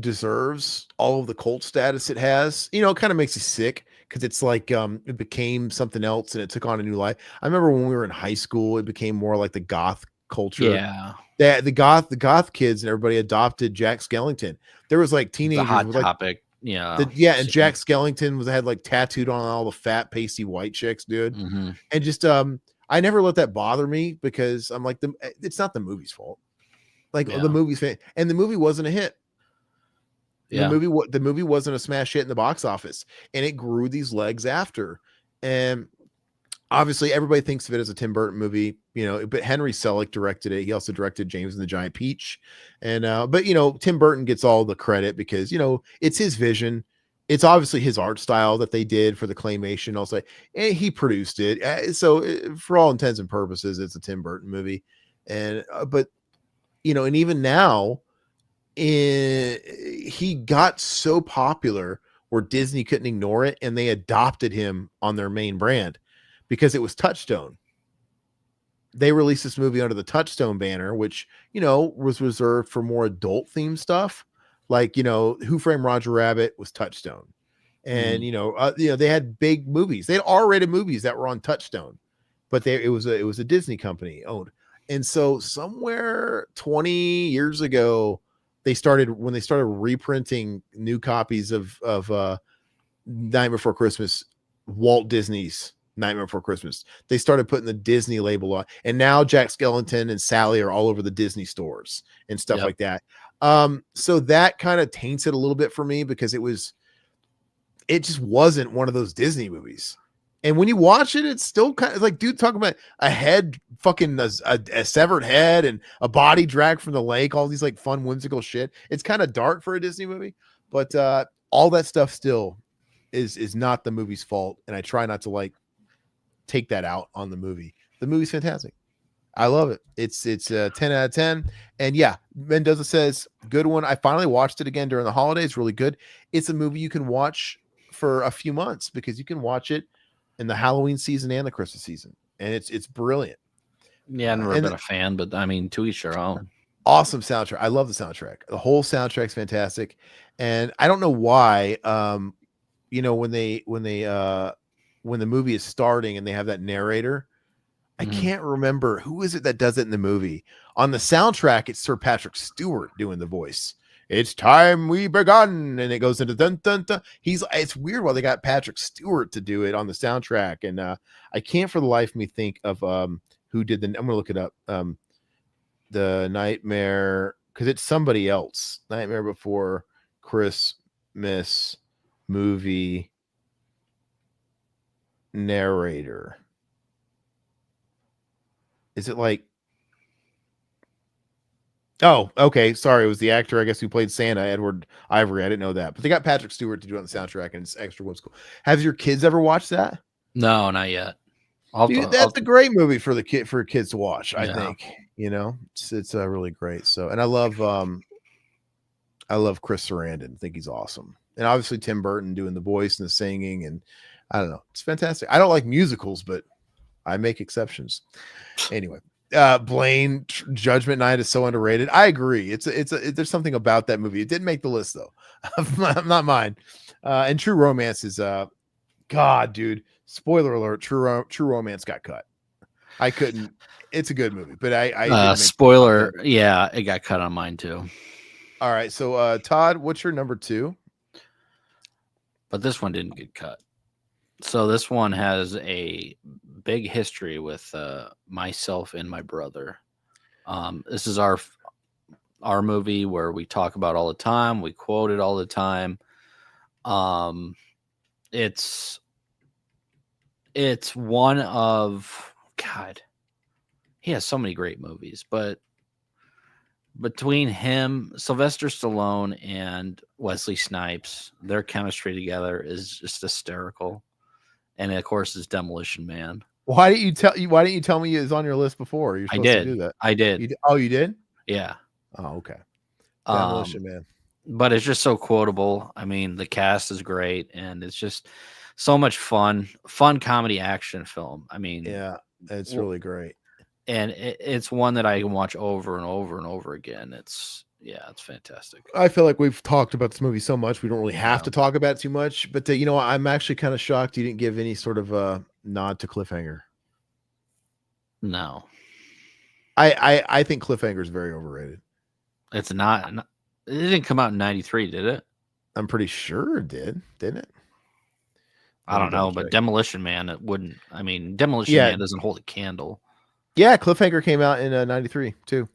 deserves all of the cult status it has. It kind of makes you sick because it's it became something else and it took on a new life. I remember when we were in high school, it became more like the goth culture. Yeah. The goth kids and everybody adopted Jack Skellington. There was teenagers. The Hot Topic. Yeah. And Jack Skellington had tattooed on all the fat, pasty white chicks, dude. Mm-hmm. And just I never let that bother me because I'm like, it's not the movie's fault. The movie's and the movie wasn't a hit. Yeah. The movie wasn't a smash hit in the box office, and it grew these legs after. And obviously, everybody thinks of it as a Tim Burton movie, But Henry Selick directed it. He also directed James and the Giant Peach, and but Tim Burton gets all the credit because it's his vision. It's obviously his art style that they did for the claymation. Also, and he produced it. So for all intents and purposes, it's a Tim Burton movie. And but. And even now, he got so popular where Disney couldn't ignore it, and they adopted him on their main brand because it was Touchstone. They released this movie under the Touchstone banner, which was reserved for more adult themed stuff, Who Framed Roger Rabbit was Touchstone, and they had big movies. They had R-rated movies that were on Touchstone, but it was a Disney company owned. And so somewhere 20 years ago, when they started reprinting new copies of Nightmare Before Christmas, Walt Disney's Nightmare Before Christmas, they started putting the Disney label on. And now Jack Skellington and Sally are all over the Disney stores and stuff like that. So that kind of taints it a little bit for me because it just wasn't one of those Disney movies. And when you watch it, it's still kind of like, dude, talking about a head, fucking a severed head and a body dragged from the lake, all these like fun, whimsical shit. It's kind of dark for a Disney movie, but all that stuff still is not the movie's fault. And I try not to like take that out on the movie. The movie's fantastic. I love it. It's 10 out of 10. And yeah, Mendoza says, good one. I finally watched it again during the holidays. Really good. It's a movie you can watch for a few months because you can watch it in the Halloween season and the Christmas season. And it's brilliant. Yeah, I've never been a fan, but I mean, to each their own. Awesome soundtrack. I love the soundtrack. The whole soundtrack's fantastic. And I don't know why, you know, when the movie is starting and they have that narrator, I can't remember who is it that does it in the movie. On the soundtrack, it's Sir Patrick Stewart doing the voice. It's time we begun, and it goes into dun dun dun. It's weird why they got Patrick Stewart to do it on the soundtrack, and I can't for the life of me think of who did the. I'm gonna look it up. The Nightmare, because it's somebody else. Nightmare Before Christmas movie narrator. Is it like? Oh, okay. Sorry, it was the actor, I guess, who played Santa, Edward Ivory. I didn't know that, but they got Patrick Stewart to do it on the soundtrack, and it's extra whimsical. Have your kids ever watched that? No, not yet. Dude, that's a great movie for kids to watch. I think, you know, it's really great. So, and I love Chris Sarandon. I think he's awesome, and obviously Tim Burton doing the voice and the singing, and I don't know, it's fantastic. I don't like musicals, but I make exceptions. Anyway, Blaine, Judgment Night is so underrated. I agree. There's something about that movie. It didn't make the list though. Not mine. And True Romance is God, dude. Spoiler alert: True Romance got cut. I couldn't. It's a good movie, but I spoiler. Yeah, it got cut on mine too. All right, so Todd, what's your number 2? But this one didn't get cut. So this one has a big history with myself and my brother. This is our movie where we talk about all the time. We quote it all the time. It's one of, God, he has so many great movies, but between him, Sylvester Stallone, and Wesley Snipes, their chemistry together is just hysterical. And of course, it's Demolition Man. Why didn't you tell me it was on your list before? You're supposed to do that. I did. Oh, you did? Yeah. Oh, okay. Demolition Man. But it's just so quotable. I mean, the cast is great, and it's just so much fun comedy action film. I mean, yeah, it's really great. And it's one that I can watch over and over and over again. It's fantastic. I feel like we've talked about this movie so much, we don't really have to talk about it too much. But you know, I'm actually kind of shocked you didn't give any sort of a nod to Cliffhanger. No, I think Cliffhanger is very overrated. It's not. It didn't come out in '93, did it? I'm pretty sure it did, didn't it? I don't know, but Demolition Man, it wouldn't. I mean, Demolition Man doesn't hold a candle. Yeah, Cliffhanger came out in '93 too.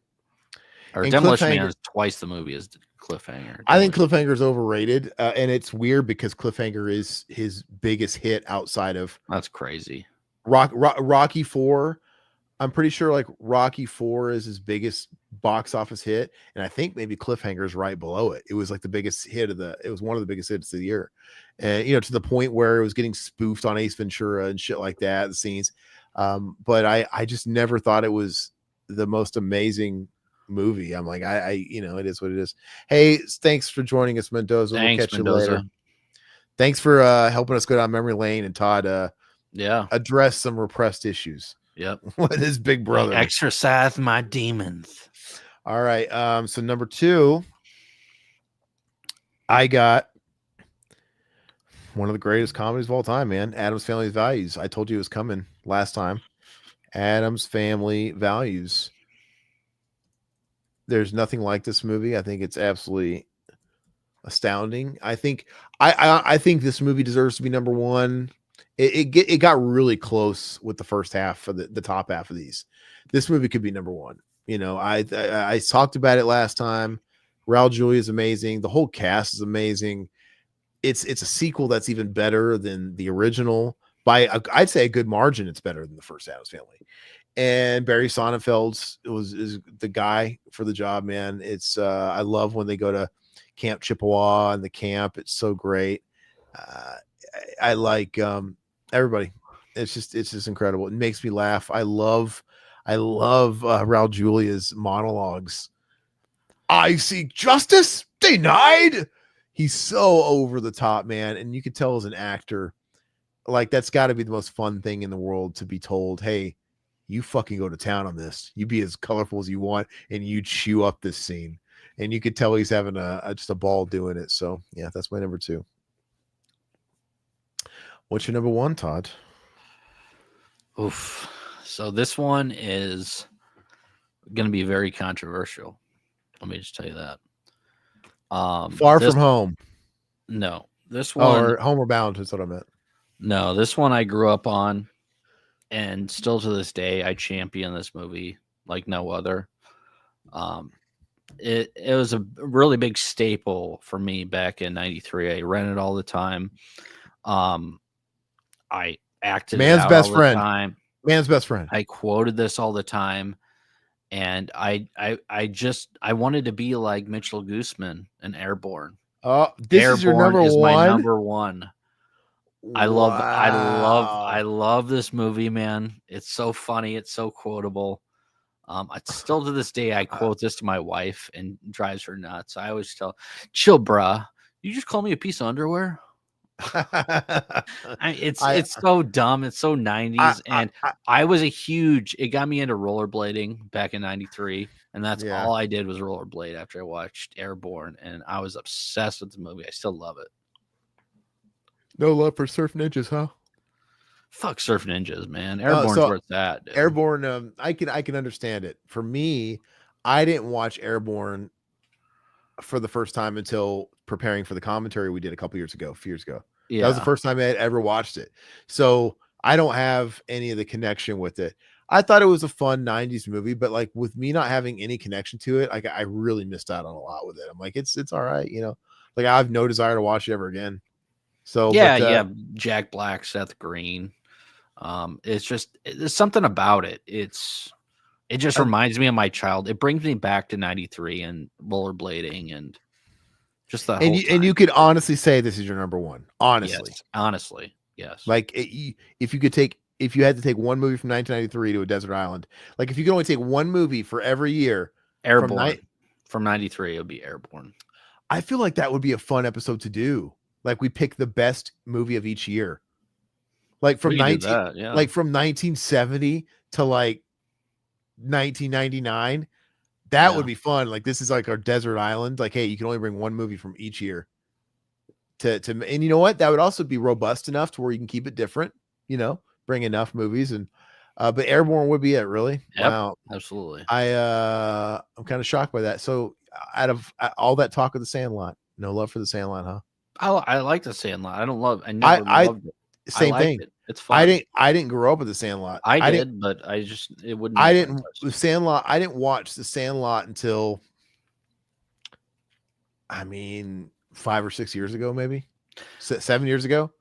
Or Demolition Man is twice the movie as Cliffhanger. I think Cliffhanger is overrated, and it's weird because Cliffhanger is his biggest hit outside of. That's crazy. Rocky 4. I'm pretty sure like Rocky 4 is his biggest box office hit, and I think maybe Cliffhanger is right below it. It was like the biggest hit it was one of the biggest hits of the year, and you know, to the point where it was getting spoofed on Ace Ventura and shit like that. The scenes. But I just never thought it was the most amazing movie. I'm like, you know, it is what it is. Hey, thanks for joining us, Mendoza. Thanks, we'll catch Mendoza. you later. Thanks for helping us go down memory lane, and Todd address some repressed issues. Yep. With his big brother. Exercise my demons. All right. So number 2, I got one of the greatest comedies of all time, man. Addams Family Values. I told you it was coming last time. Addams Family Values. There's nothing like this movie. I think it's absolutely astounding. I think I think this movie deserves to be number 1. It got really close with the first half of the top half of these. This movie could be number 1. You know, I talked about it last time. Raul Julia is amazing. The whole cast is amazing. It's a sequel that's even better than the original by I'd say a good margin. It's better than the first Addams Family. And Barry Sonnenfeld's is the guy for the job, man. It's I love when they go to Camp Chippewa and the camp. It's so great. I like everybody. It's just incredible. It makes me laugh. I love Raul Julia's monologues. I seek justice denied. He's so over the top, man. And you could tell as an actor, like that's got to be the most fun thing in the world to be told, hey, you fucking go to town on this. You be as colorful as you want and you chew up this scene. And you could tell he's having just a ball doing it. So yeah, that's my number 2. What's your number 1, Todd? Oof. So this one is going to be very controversial. Let me just tell you that. Far From Home. No, this one. Or Homeward Bound is what I meant. No, this one I grew up on, and still to this day I champion this movie like no other. It was a really big staple for me back in '93. I rented all the time. I acted Man's it out best all friend. the time. Man's best friend. I quoted this all the time. And I wanted to be like Mitchell Gooseman in Airborne. Oh, this Airborne is your number 1. My number 1. Wow. I love this movie, man. It's so funny. It's so quotable. Still to this day, I quote this to my wife and drives her nuts. I always tell, chill, bruh. You just call me a piece of underwear. It's so dumb. It's so 90s. I was it got me into rollerblading back in 93. And that's all I did was rollerblade after I watched Airborne. And I was obsessed with the movie. I still love it. No love for Surf Ninjas, huh? Fuck Surf Ninjas, man. Airborne's where it's at. Dude. Airborne, I can understand it. For me, I didn't watch Airborne for the first time until preparing for the commentary we did a few years ago. Yeah. That was the first time I had ever watched it. So I don't have any of the connection with it. I thought it was a fun 90s movie, but like with me not having any connection to it, like I really missed out on a lot with it. I'm like, it's all right, you know. Like I have no desire to watch it ever again. So yeah, Jack Black, Seth Green. There's something about it. It just reminds me of my child. It brings me back to 93 and rollerblading and just the whole time. And you could honestly say this is your number 1. Honestly. Yes, honestly. Yes. Like if you had to take one movie from 1993 to a desert island, like if you could only take one movie for every year, Airborne from 93, it would be Airborne. I feel like that would be a fun episode to do. Like we pick the best movie of each year. Like from 1970 to like 1999. That would be fun. Like this is like our desert island. Like, hey, you can only bring one movie from each year. And you know what? That would also be robust enough to where you can keep it different, you know, bring enough movies and but Airborne would be it, really. Yep, wow. Absolutely. I'm kind of shocked by that. So out of all that talk of the Sandlot, no love for the Sandlot, huh? I like the Sandlot. I never loved it. Same thing. It's fun. I didn't grow up with the Sandlot. I did, but it wouldn't. I didn't watch the Sandlot until 5 or 6 years ago, maybe 7 years ago.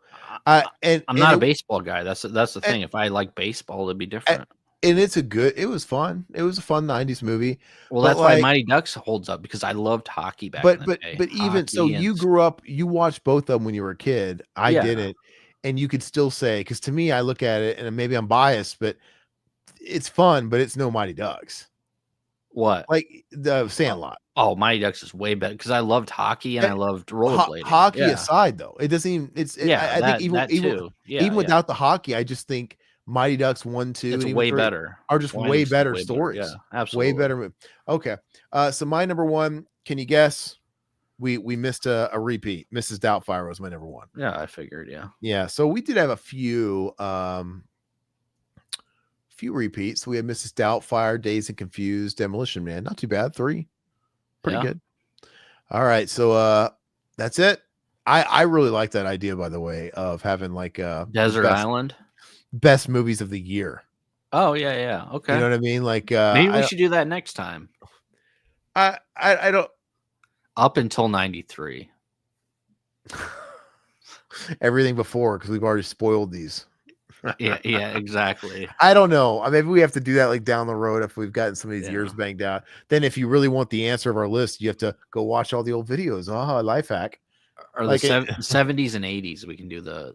And I'm not a baseball guy. That's the thing. If I like baseball, it'd be different. And it was fun. It was a fun 90s movie. Well, that's why Mighty Ducks holds up because I loved hockey back in the day. But even so, you grew up, you watched both of them when you were a kid. I didn't. And you could still say, because to me, I look at it and maybe I'm biased, but it's fun, but it's no Mighty Ducks. What? Like the Sandlot. Oh, Mighty Ducks is way better because I loved hockey and I loved rollerblading. Hockey aside, though, it doesn't even. I think even without the hockey, I just think Mighty Ducks 1, 2, it's way better. Are just way better stories. Yeah, absolutely. Way better. Okay. So my number 1. Can you guess? We missed a repeat. Mrs. Doubtfire was my number 1. Yeah, I figured. Yeah. Yeah. So we did have a few repeats. We had Mrs. Doubtfire, Dazed and Confused, Demolition Man. Not too bad. 3. Pretty good. All right. So that's it. I really like that idea, by the way, of having like Desert Island best movies of the year. Oh yeah. Okay. You know what I mean? Like maybe we should do that next time. I don't. Up until 93. Everything before, because we've already spoiled these. Yeah, exactly. I don't know. Maybe we have to do that like down the road if we've gotten some of these Yeah. years banged out. Then if you really want the answer of our list, you have to go watch all the old videos. Life hack. Or Like the 70s and 80s, we can do the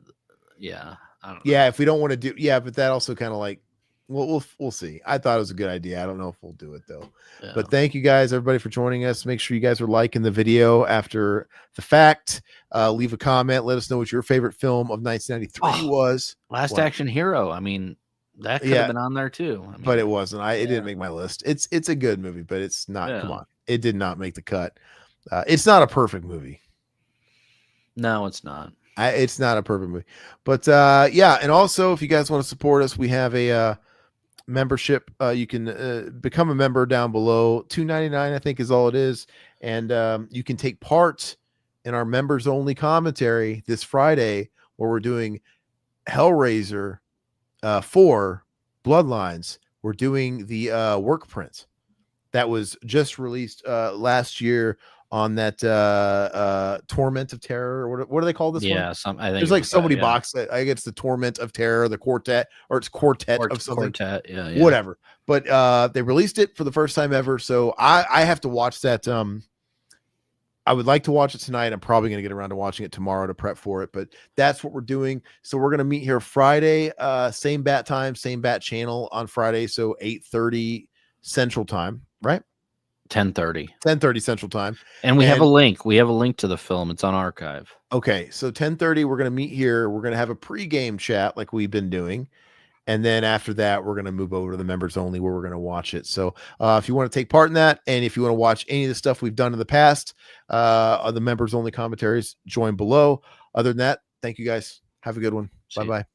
yeah. I don't know. Yeah, if we don't want to do but that also kind of like we'll see. I thought it was a good idea. I don't know if we'll do it though. Yeah. But thank you guys, everybody, for joining us. Make sure you guys are liking the video after the fact. Leave a comment. Let us know what your favorite film of 1993 was. Last Action Hero. I mean, that could have been on there too. I mean, but it wasn't. It didn't make my list. It's a good movie, but it's not. Come on, it did not make the cut. It's not a perfect movie. No, it's not. It's not a perfect movie, but yeah. And also, if you guys want to support us, we have a membership. You can become a member down below. $2.99, I think, is all it is, and you can take part in our members only commentary this Friday, where we're doing Hellraiser 4 Bloodlines. We're doing the work print that was just released last year on that Torment of Terror. What do they call this one? I think there's like so many boxes. I guess the Torment of Terror, the Quartet, or it's Quartet of something. Quartet, whatever. But they released it for the first time ever, so I have to watch that. I would like to watch it tonight. I'm probably going to get around to watching it tomorrow to prep for it, but that's what we're doing. So we're going to meet here Friday, same bat time, same bat channel on Friday. So 8:30 Central Time, right? 10:30 Central Time. And we have a link. We have a link to the film. It's on Archive. Okay. So 10:30, we're going to meet here. We're going to have a pregame chat like we've been doing. And then after that, we're going to move over to the members only where we're going to watch it. So if you want to take part in that, and if you want to watch any of the stuff we've done in the past, the members only commentaries, join below. Other than that, thank you guys. Have a good one. Bye-bye.